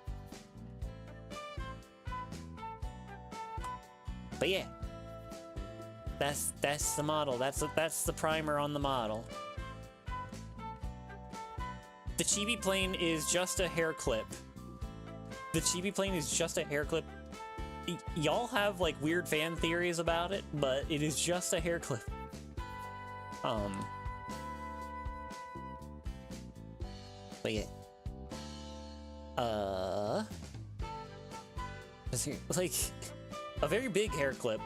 But yeah, that's the model. That's the primer on the model. The chibi plane is just a hair clip. The chibi plane is just a hair clip. Y'all have like weird fan theories about it, but it is just a hair clip. But yeah. Like A very big hair clip.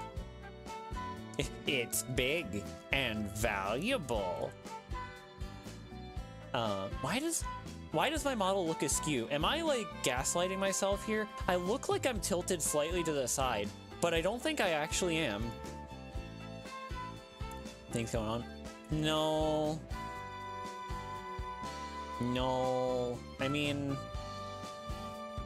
It's big and valuable. Why does my model look askew? Am I like gaslighting myself here? I look like I'm tilted slightly to the side, but I don't think I actually am. Things going on? No. No. I mean,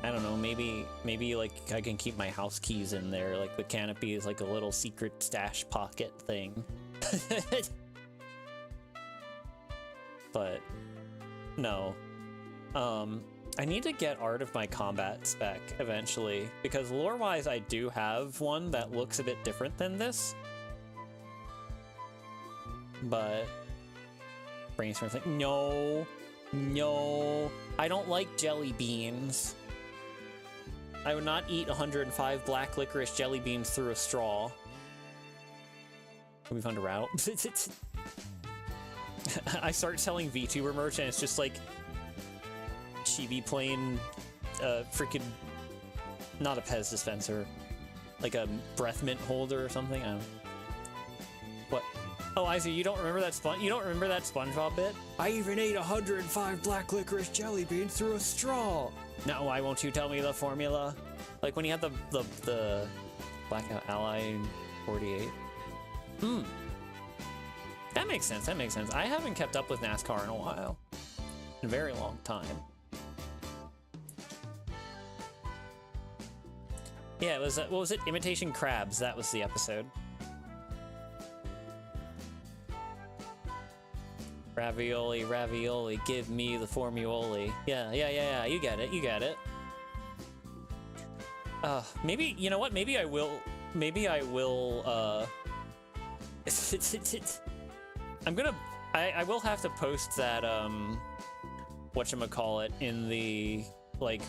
I don't know, maybe like I can keep my house keys in there, like the canopy is like a little secret stash pocket thing. But no. I need to get art of my combat spec eventually, because lore-wise I do have one that looks a bit different than this. But brainstorm thing. No. No. I don't like jelly beans. I would not eat 105 black licorice jelly beans through a straw. We found a route. I start selling VTuber merch and it's just like chibi playing freaking, not a Pez dispenser, like a breath mint holder or something. I don't know. What? Oh, Isaac, you don't remember that SpongeBob bit? I even ate 105 black licorice jelly beans through a straw. Now, why won't you tell me the formula? Like when he had the Blackout Ally 48. That makes sense. That makes sense. I haven't kept up with NASCAR in a while, in a very long time. Yeah, it was what was it? Imitation Crabs. That was the episode. Ravioli, ravioli, give me the formuoli. Yeah, you get it, maybe, you know what, maybe I will, I will have to post that, whatchamacallit, in the, like,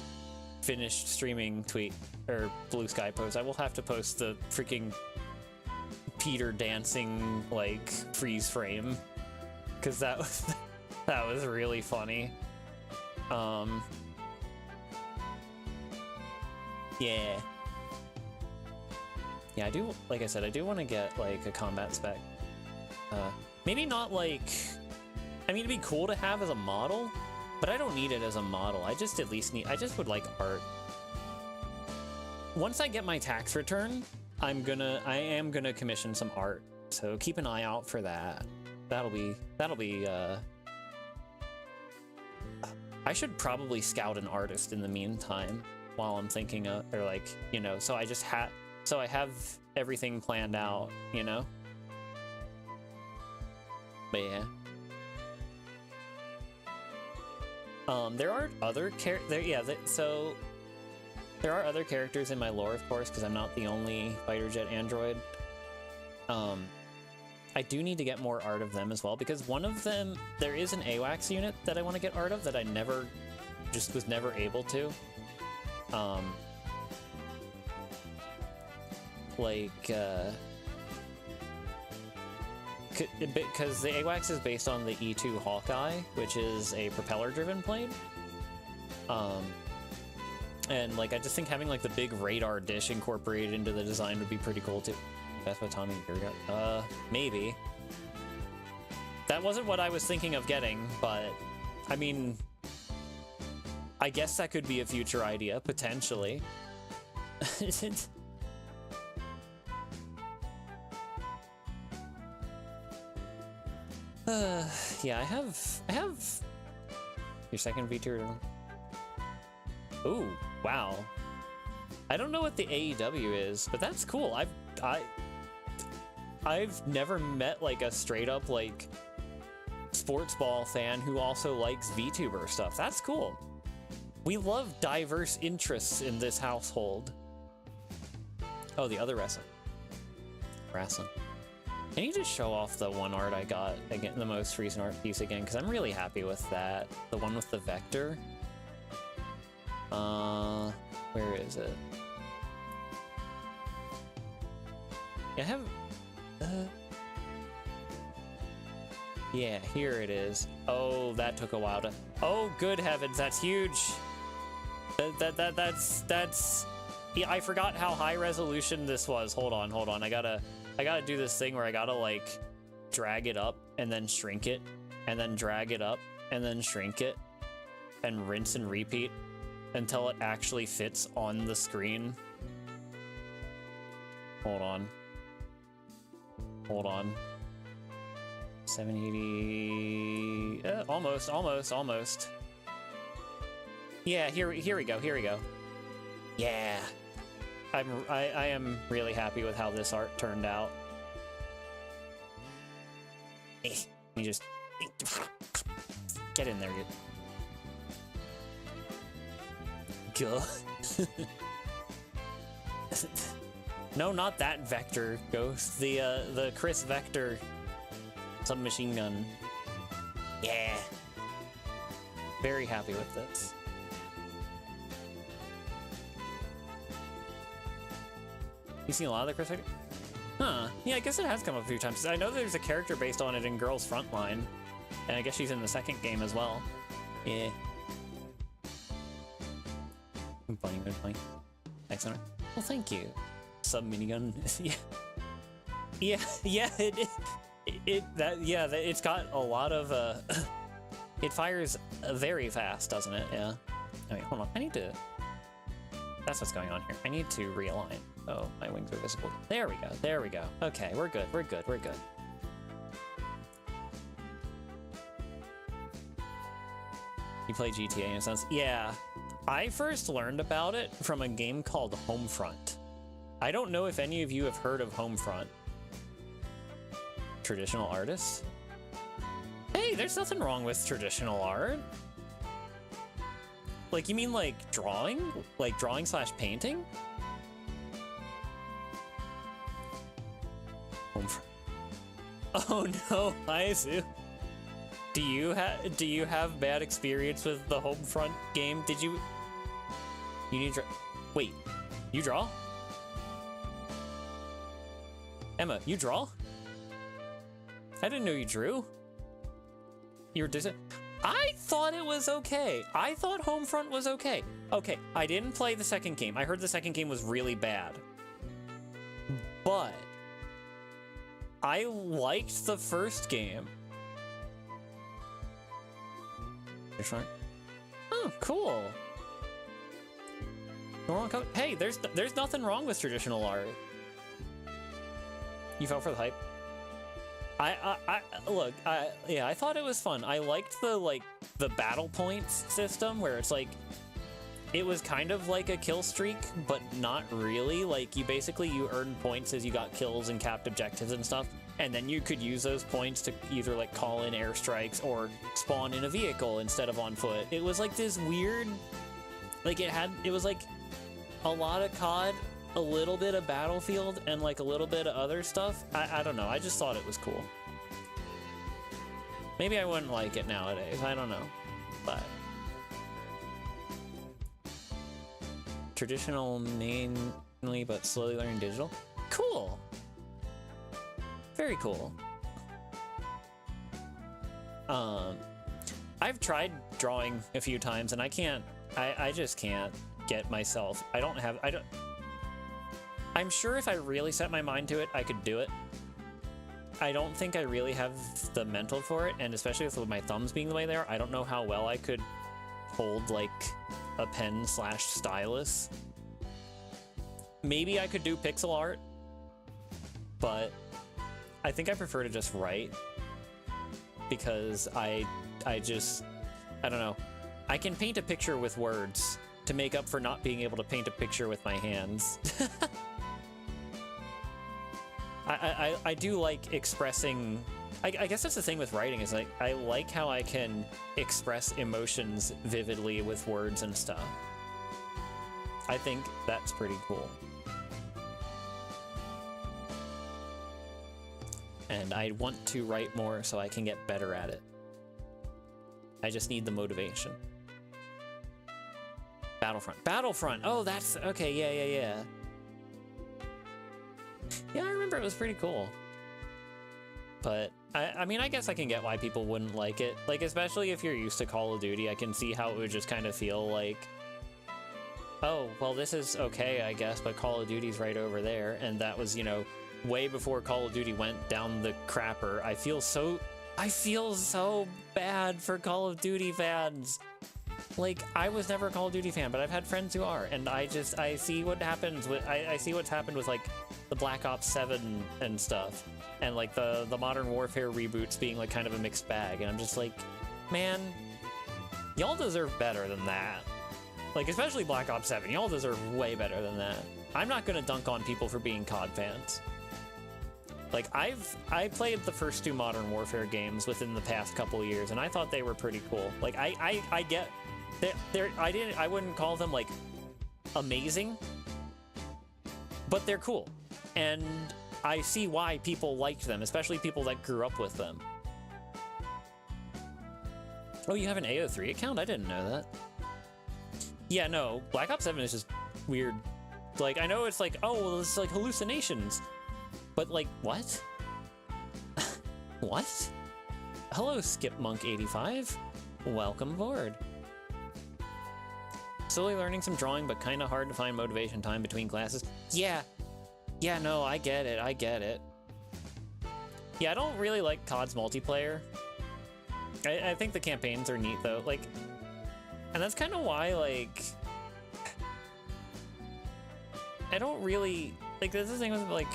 finished streaming tweet, or Blue Sky post. I will have to post the freaking Peter dancing, like, freeze frame. Because that was really funny. Yeah, I do, like I said, I do want to get like a combat spec. Maybe not like, I mean, it'd be cool to have as a model, but I don't need it as a model. I just would like art. Once I get my tax return, I am gonna commission some art. So keep an eye out for that. That'll be, I should probably scout an artist in the meantime while I'm thinking of, or like, you know, so I have everything planned out, you know? But yeah. There are other so there are other characters in my lore, of course, because I'm not the only fighter jet android. I do need to get more art of them as well, because one of them, there is an AWACS unit that I want to get art of that I was never able to. Because the AWACS is based on the E2 Hawkeye, which is a propeller-driven plane. And like, I just think having like the big radar dish incorporated into the design would be pretty cool too. That's what Tommy got. Maybe. That wasn't what I was thinking of getting, but I mean, I guess that could be a future idea, potentially. Yeah, I have your second VTuber. Ooh, wow. I don't know what the AEW is, but that's cool. I've never met like a straight up like sports ball fan who also likes VTuber stuff. That's cool. We love diverse interests in this household. Oh, the other wrestling. Can you just show off the one art I got again, the most recent art piece again? Because I'm really happy with that. The one with the vector. Where is it? I have. Yeah, here it is. Oh, that took a while to. Oh, good heavens, that's huge. Yeah, I forgot how high resolution this was. Hold on. I gotta do this thing where I gotta like drag it up and then shrink it and then drag it up and then shrink it and rinse and repeat until it actually fits on the screen. Hold on. 780. Almost. Yeah, here we go. Yeah. I am really happy with how this art turned out. You just get in there, you. Go. No, not that Vector Ghost. The Chris Vector submachine gun. Yeah. Very happy with this. You seen a lot of the Chris Vector? Huh. Yeah, I guess it has come up a few times. I know there's a character based on it in Girls Frontline. And I guess she's in the second game as well. Yeah. Good point. Excellent. Well, thank you. Sub minigun. Yeah. It's got a lot of it fires very fast, doesn't it? Yeah. Oh, wait, hold on. I need to. That's what's going on here. I need to realign. Oh, my wings are visible. There we go. Okay, we're good. You play GTA in a sense? Yeah. I first learned about it from a game called Homefront. I don't know if any of you have heard of Homefront. Traditional artists? Hey, there's nothing wrong with traditional art. Like, you mean like drawing? Like drawing/painting? Homefront. Oh no, Aizu. Do you have bad experience with the Homefront game? You need to wait, you draw? Emma, you draw? I didn't know you drew. You were I thought it was okay. I thought Homefront was okay. Okay, I didn't play the second game. I heard the second game was really bad. But I liked the first game. Oh, cool. Hey, there's nothing wrong with traditional art. You fell for the hype. Look, yeah, I thought it was fun. I liked the battle points system where it's like, it was kind of like a kill streak, but not really. Like, you earned points as you got kills and capped objectives and stuff, and then you could use those points to either like call in airstrikes or spawn in a vehicle instead of on foot. It was like this weird, like it was like a lot of COD, a little bit of Battlefield, and like a little bit of other stuff. I don't know, I just thought it was cool. Maybe I wouldn't like it nowadays, I don't know, but traditional mainly, but slowly learning digital. Cool. Very cool. I've tried drawing a few times and I just can't get myself. I'm sure if I really set my mind to it, I could do it. I don't think I really have the mental for it, and especially with my thumbs being the way they are, I don't know how well I could hold like a pen/stylus. Maybe I could do pixel art, but I think I prefer to just write, because I don't know. I can paint a picture with words to make up for not being able to paint a picture with my hands. I do like expressing. I guess that's the thing with writing, is like I like how I can express emotions vividly with words and stuff. I think that's pretty cool. And I want to write more so I can get better at it. I just need the motivation. Battlefront! Oh, that's... Okay, yeah. Yeah, I remember it was pretty cool. But, I mean, I guess I can get why people wouldn't like it. Like, especially if you're used to Call of Duty, I can see how it would just kind of feel like... oh, well, this is okay, I guess, but Call of Duty's right over there. And that was, you know, way before Call of Duty went down the crapper. I feel so bad for Call of Duty fans. Like, I was never a Call of Duty fan, but I've had friends who are, and I see what happens with, I see what's happened with, like, the Black Ops 7 and stuff, and, like, the Modern Warfare reboots being, like, kind of a mixed bag, and I'm just like, man, y'all deserve better than that. Like, especially Black Ops 7, y'all deserve way better than that. I'm not gonna dunk on people for being COD fans. Like, I played the first 2 Modern Warfare games within the past couple of years, and I thought they were pretty cool. Like, I get I wouldn't call them, like, amazing, but they're cool. And I see why people liked them, especially people that grew up with them. Oh, you have an AO3 account? I didn't know that. Yeah, no, Black Ops 7 is just weird. Like, I know it's like, oh, well, it's like hallucinations. But, like, what? What? Hello, SkipMonk85. Welcome aboard. Slowly learning some drawing, but kind of hard to find motivation time between classes. Yeah. Yeah, no, I get it. I get it. Yeah, I don't really like COD's multiplayer. I think the campaigns are neat, though. Like, and that's kind of why, like, I don't really, like, this is the thing with, like,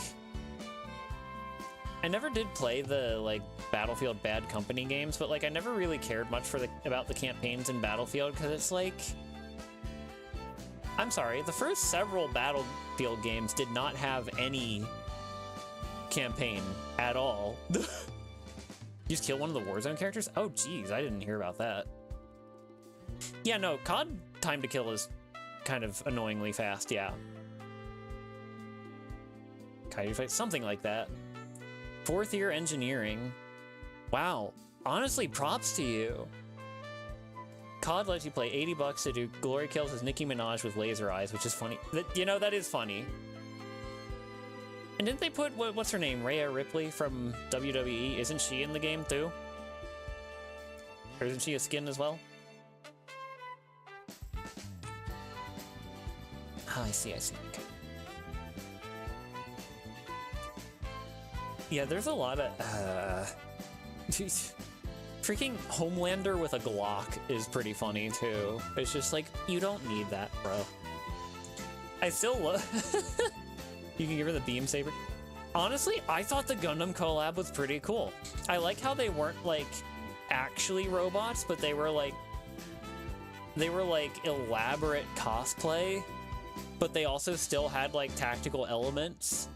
I never did play the, like, Battlefield Bad Company games, but, like, I never really cared much about the campaigns in Battlefield, because it's like, I'm sorry, the first several Battlefield games did not have any campaign at all. You just kill one of the Warzone characters? Oh, geez, I didn't hear about that. Yeah, no, COD time to kill is kind of annoyingly fast, yeah. Kaiju fight, something like that. 4th year engineering. Wow, honestly, props to you. COD lets you play $80 to do glory kills as Nicki Minaj with laser eyes, which is funny. You know, that is funny. And didn't they put, what's her name, Rhea Ripley from WWE? Isn't she in the game too? Or isn't she a skin as well? Oh, I see, okay. Yeah, there's a lot of, freaking Homelander with a Glock is pretty funny, too. It's just like, you don't need that, bro. I still love... You can give her the beam saber. Honestly, I thought the Gundam collab was pretty cool. I like how they weren't, like, actually robots, but they were, like, elaborate cosplay, but they also still had, like, tactical elements.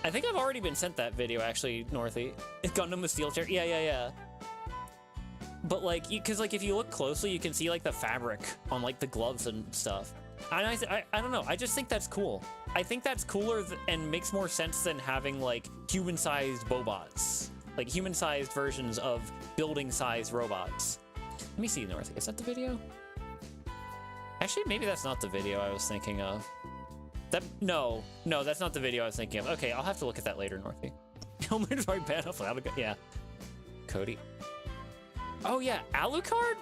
I think I've already been sent that video, actually, Northy. Gundam with steel chair. Yeah. But, like, because, like, if you look closely, you can see, like, the fabric on, like, the gloves and stuff. And I don't know. I just think that's cool. I think that's cooler and makes more sense than having, like, human-sized bobots. Like, human-sized versions of building-sized robots. Let me see, Northy. Is that the video? Actually, maybe that's not the video I was thinking of. No, that's not the video I was thinking of. Okay, I'll have to look at that later, Northy. Helmet's right Battlefield. Yeah. Cody. Oh, yeah. Alucard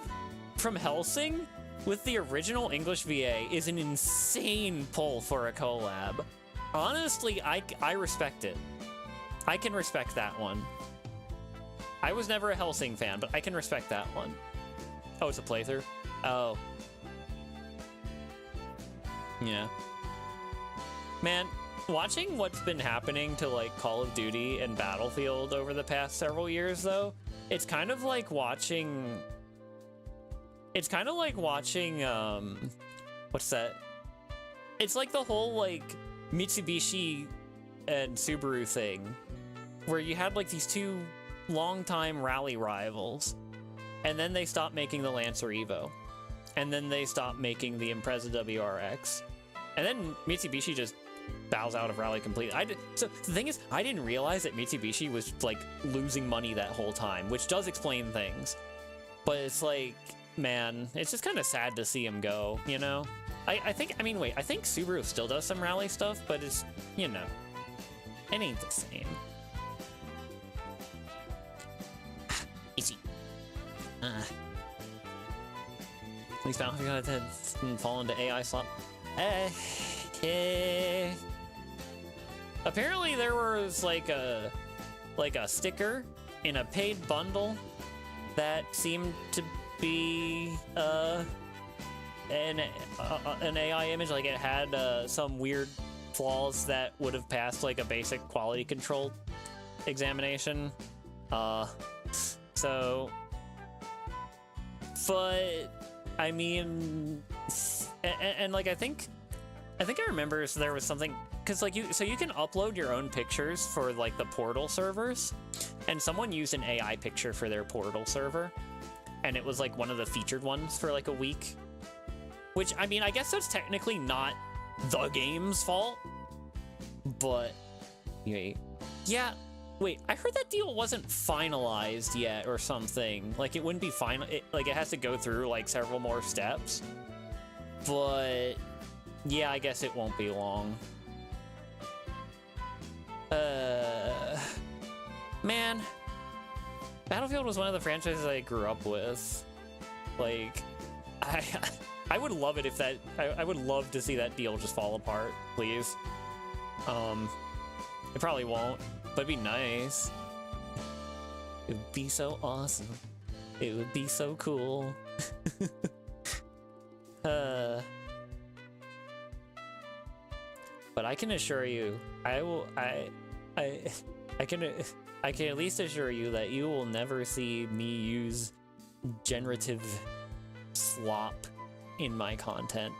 from Hellsing with the original English VA is an insane pull for a collab. Honestly, I respect it. I can respect that one. I was never a Hellsing fan, but I can respect that one. Oh, it's a playthrough? Oh. Yeah. Man, watching what's been happening to, like, Call of Duty and Battlefield over the past several years, though, it's kind of like watching... It's kind of like watching, what's that? It's like the whole, like, Mitsubishi and Subaru thing, where you had, like, these two longtime rally rivals, and then they stopped making the Lancer Evo, and then they stopped making the Impreza WRX, and then Mitsubishi just bows out of rally completely. So the thing is, I didn't realize that Mitsubishi was, like, losing money that whole time, which does explain things, but it's like... Man, it's just kind of sad to see him go, you know? I think Subaru still does some rally stuff, but it's, you know, it ain't the same. Easy. These Battlefield had fallen into AI slop. Apparently there was like a sticker in a paid bundle that seemed to be an AI image. Like it had some weird flaws that would have passed like a basic quality control examination. So, but I mean, and like I think I remember there was something, because like you can upload your own pictures for like the Portal servers, and someone used an AI picture for their Portal server, and it was like one of the featured ones for like a week. Which, I mean, I guess that's technically not the game's fault, but yeah. Wait, I heard that deal wasn't finalized yet or something. Like, it wouldn't be final. Like, it has to go through, like, several more steps. But, yeah, I guess it won't be long. Man. Battlefield was one of the franchises I grew up with. Like, I would love it if that... I would love to see that deal just fall apart, please. It probably won't. But it'd be nice. It would be so awesome. It would be so cool. But I can assure you, I can at least assure you that you will never see me use generative slop in my content.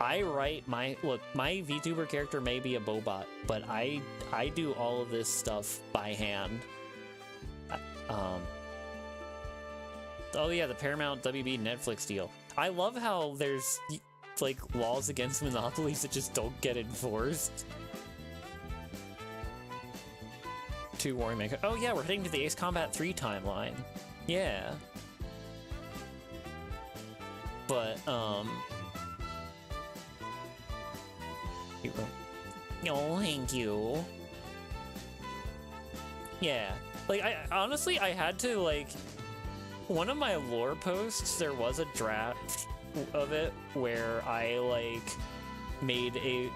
I write my VTuber character may be a Bobot, but I do all of this stuff by hand. Oh yeah, the Paramount WB Netflix deal. I love how there's like laws against monopolies that just don't get enforced. To Warring Maker. Oh yeah, we're heading to the Ace Combat 3 timeline. Yeah. But oh, thank you. Yeah, like I honestly had to like one of my lore posts. There was a draft of it where I like made a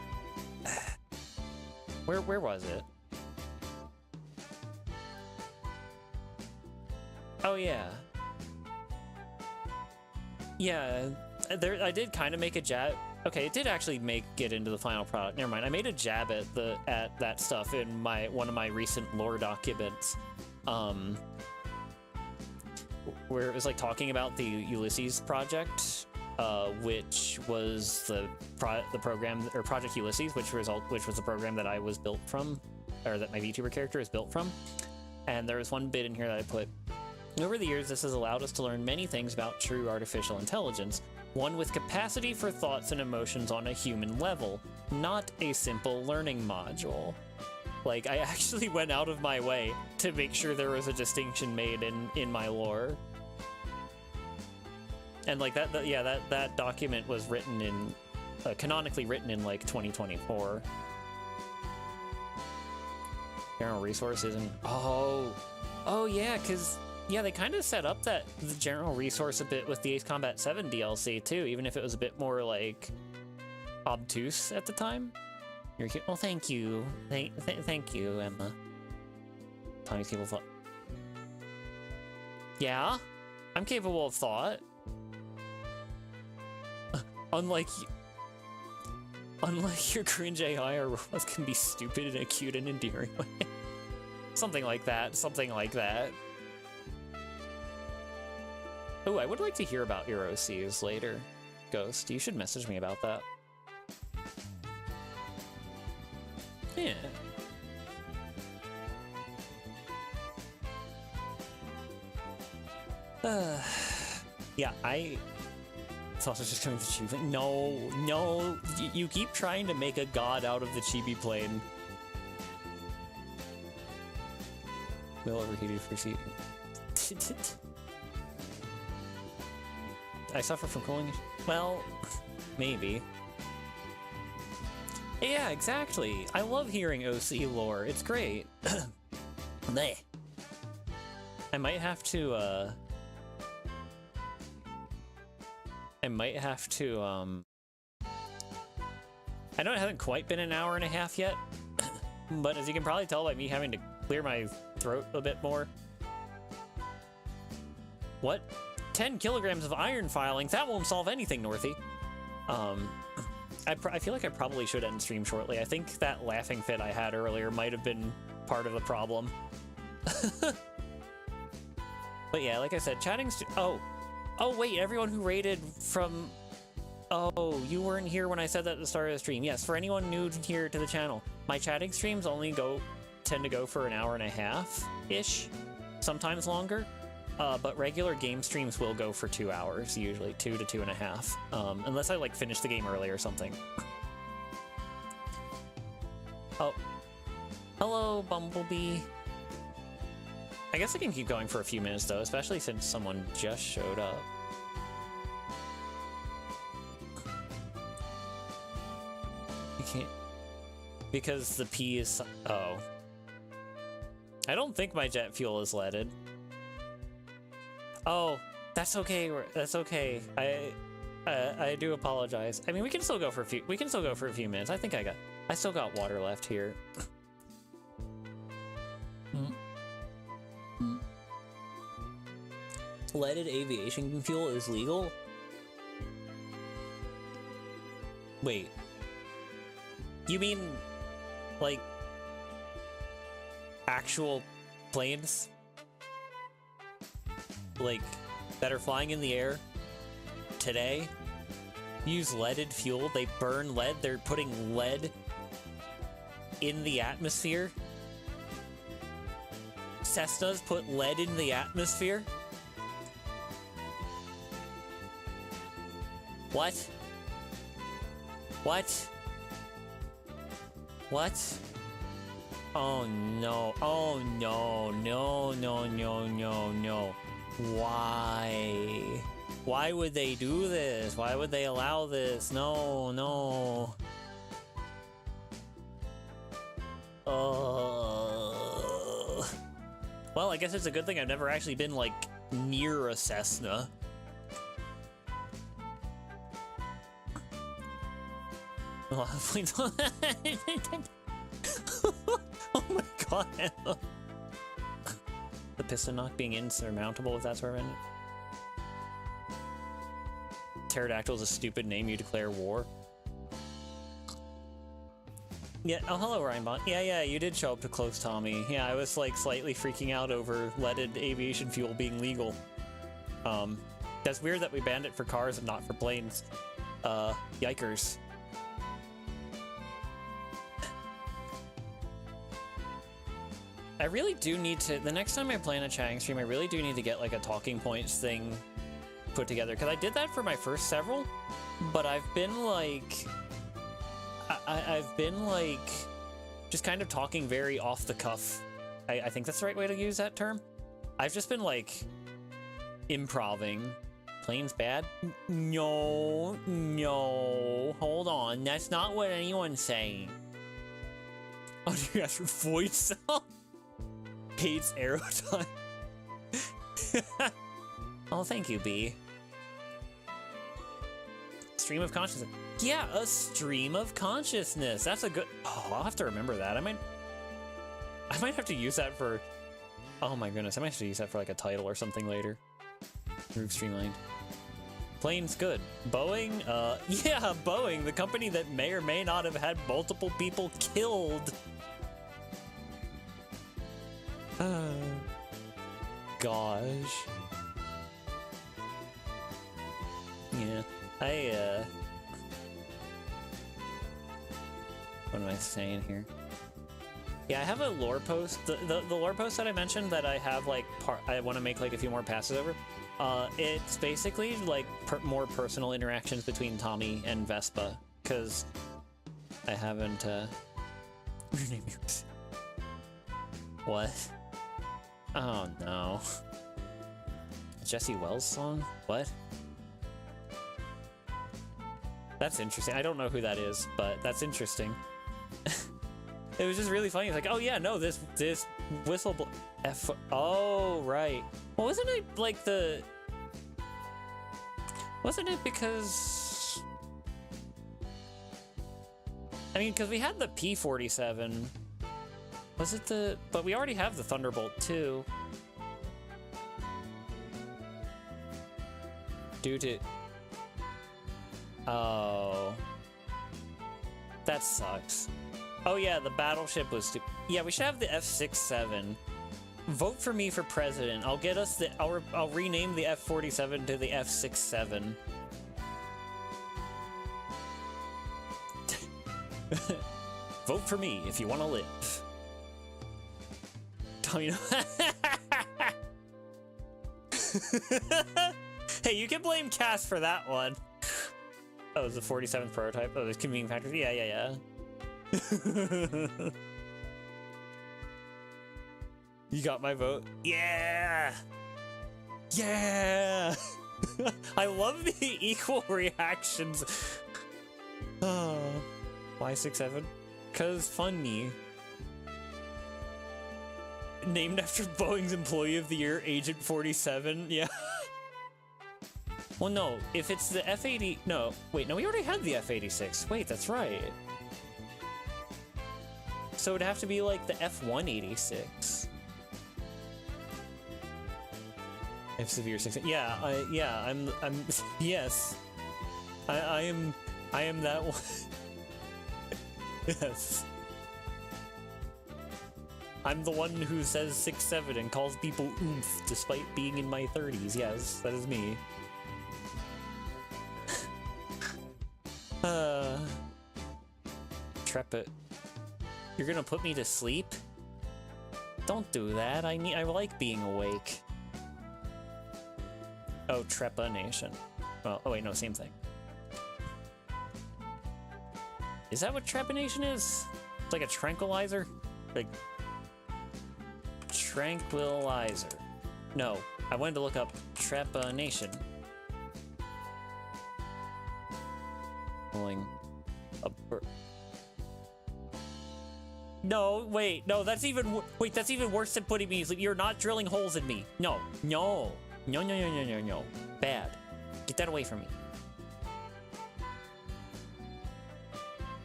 where was it? Oh yeah. Yeah, I did kind of make a jab. Okay, it did actually get into the final product. Never mind. I made a jab at that stuff in one of my recent lore documents, where it was like talking about the Ulysses project, which was the program, or Project Ulysses, which was the program that I was built from, or that my VTuber character is built from. And there was one bit in here that I put. Over the years, this has allowed us to learn many things about true artificial intelligence, one with capacity for thoughts and emotions on a human level, not a simple learning module. Like, I actually went out of my way to make sure there was a distinction made in my lore. And like that document was written in, canonically written in like 2024. General resource isn't, oh yeah, because yeah, they kind of set up the general resource a bit with the Ace Combat 7 DLC too, even if it was a bit more like obtuse at the time. You're cute. Oh, thank you. Thank you, Emma. Tiny people thought. Yeah, I'm capable of thought. Unlike your cringe AI, or robots can be stupid in a cute and endearing way. Something like that. Something like that. Oh, I would like to hear about your OCs later, Ghost. You should message me about that. Yeah. Yeah, it's also just coming to Chibi. No, you keep trying to make a god out of the Chibi plane. Will overheated for seat. I suffer from cooling. Well, maybe. Yeah, exactly. I love hearing OC lore. It's great. I might have to, I might have to, I know it hasn't quite been an hour and a half yet, but as you can probably tell by me having to clear my throat a bit more. What? 10 kilograms of iron filings? That won't solve anything, Northy. I feel like I probably should end stream shortly. I think that laughing fit I had earlier might have been part of the problem. But yeah, like I said, chatting... Oh, wait, everyone who rated from... Oh, you weren't here when I said that at the start of the stream. Yes, for anyone new here to the channel, my chatting streams only tend to go for an hour and a half-ish, sometimes longer. But regular game streams will go for 2 hours, usually 2 to 2.5, unless I like finish the game early or something. Oh, hello, Bumblebee. I guess I can keep going for a few minutes though, especially since someone just showed up. You can't, because the P is, oh. I don't think my jet fuel is leaded. Oh, that's okay. That's okay. I do apologize. I mean, we can still go for a few minutes. I think I still got water left here. Leaded aviation fuel is legal? Wait. You mean like actual planes? Like, that are flying in the air today use leaded fuel? They burn lead? They're putting lead in the atmosphere? Cessnas put lead in the atmosphere? What? What? What? Oh no. Oh no. No, no, no, no, no. Why? Why would they do this? Why would they allow this? No, no. Well, I guess it's a good thing I've never actually been, like, near a Cessna. A lot of planes. Oh my god. The piston knock being insurmountable, if that's where I'm in. Pterodactyl is a stupid name, you declare war. Yeah, oh hello Ryanbot. Yeah, you did show up to close Tommy. Yeah, I was like slightly freaking out over leaded aviation fuel being legal. That's weird that we banned it for cars and not for planes. Yikers. I really do need to, the next time I plan a chatting stream, I really do need to get like a talking points thing put together, because I did that for my first several, but I've been like, I've been like, just kind of talking very off the cuff. I think that's the right way to use that term. I've just been like, improving. Plane's bad? No, hold on, that's not what anyone's saying. Oh, do you got your voice up? Hates arrow time. Oh, thank you, B. Stream of consciousness. Yeah, a stream of consciousness. That's a good. Oh, I'll have to remember that. I might have to use that for. Oh my goodness, I might have to use that for like a title or something later. Roof streamlined. Plane's good. Boeing. Yeah, Boeing, the company that may or may not have had multiple people killed. Gosh. Yeah, what am I saying here? Yeah, I have a lore post. The lore post that I mentioned that I have like I want to make like a few more passes over. It's basically like more personal interactions between Tommy and Vespa, because I haven't. What? Oh no. Jesse Wells song? What? That's interesting. I don't know who that is, but that's interesting. It was just really funny. It's like, oh yeah, no, this whistle Oh right. Well, isn't it like the Wasn't it because... I mean, because we had the P-47. Was it the... But we already have the Thunderbolt, too. Due to... Oh... That sucks. Oh yeah, the battleship was stupid. Yeah, we should have the F-67. Vote for me for president. I'll get us the... I'll rename the F-47 to the F-67. Vote for me if you want to live. Don't you know? Hey, you can blame Cass for that one. Oh, it was the 47th prototype. Oh, there's convening factors. Yeah, yeah, yeah. You got my vote? Yeah! Yeah! I love the equal reactions. Why 6-7? Cause funny. Named after Boeing's Employee of the Year, Agent 47. Yeah. Well, no, if it's the F-80... No, wait, no, we already had the F-86. Wait, that's right. So it'd have to be like the F-186. If severe 6... Yeah, I'm... Yes. I am that one. Yes. I'm the one who says 6-7 and calls people oomph despite being in my 30s. Yes, that is me. Trepid. You're gonna put me to sleep? Don't do that. I like being awake. Oh, Trepanation. Well, oh wait, no, same thing. Is that what trepanation is? It's like a tranquilizer? Like... Tranquilizer. No, I wanted to look up trepanation. Pulling up. No, wait, no, that's even wait, that's even worse than putting me to sleep. You're not drilling holes in me. No, no, no, no, no, no, no, no. Bad. Get that away from me.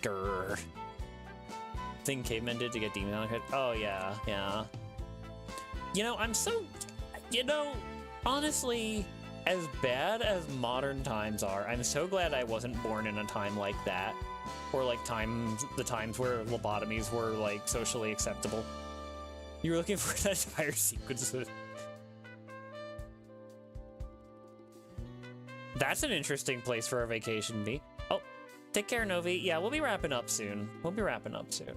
Grrr. Thing cavemen did to get demon on. Oh yeah, yeah. You know, I'm so, you know, honestly, as bad as modern times are, I'm so glad I wasn't born in a time like that. Or like the times where lobotomies were like socially acceptable. You were looking for that entire sequence of... That's an interesting place for a vacation to be. Oh, take care, Novi. Yeah, we'll be wrapping up soon. We'll be wrapping up soon.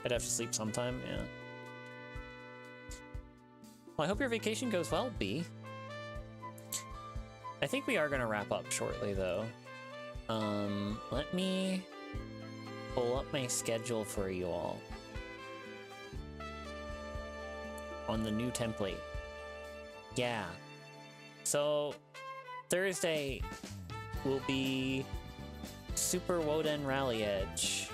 I'd have to sleep sometime, yeah. Well, I hope your vacation goes well, B. I think we are gonna wrap up shortly, though. Let me pull up my schedule for you all on the new template. Yeah. So, Thursday will be Super Woden Rally Edge.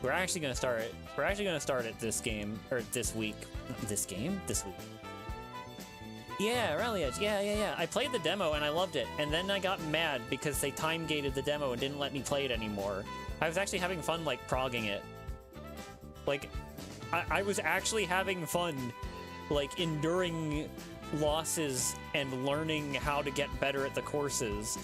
We're actually gonna start it. We're actually gonna start it this game, or this week. This game? This week. Yeah, Rally Edge. Yeah. I played the demo and I loved it. And then I got mad because they time-gated the demo and didn't let me play it anymore. I was actually having fun, like, progging it. Like, I was actually having fun, like, enduring losses and learning how to get better at the courses.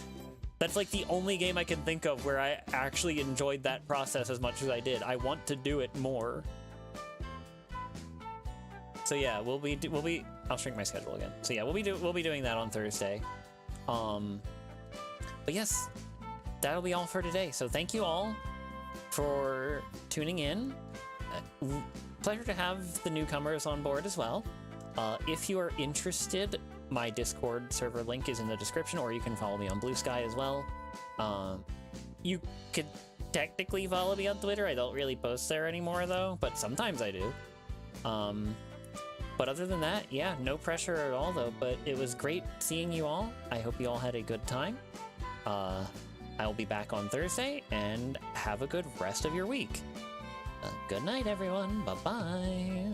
That's, like, the only game I can think of where I actually enjoyed that process as much as I did. I want to do it more. So yeah, we'll be I'll shrink my schedule again. So yeah, we'll be doing that on Thursday. But yes, that'll be all for today. So thank you all for tuning in. Pleasure to have the newcomers on board as well. If you are interested, my Discord server link is in the description, or you can follow me on Blue Sky as well. You could technically follow me on Twitter. I don't really post there anymore though, but sometimes I do. But other than that, yeah, no pressure at all though, but it was great seeing you all. I hope you all had a good time. I'll be back on Thursday, and have a good rest of your week. Good night, everyone. Bye-bye.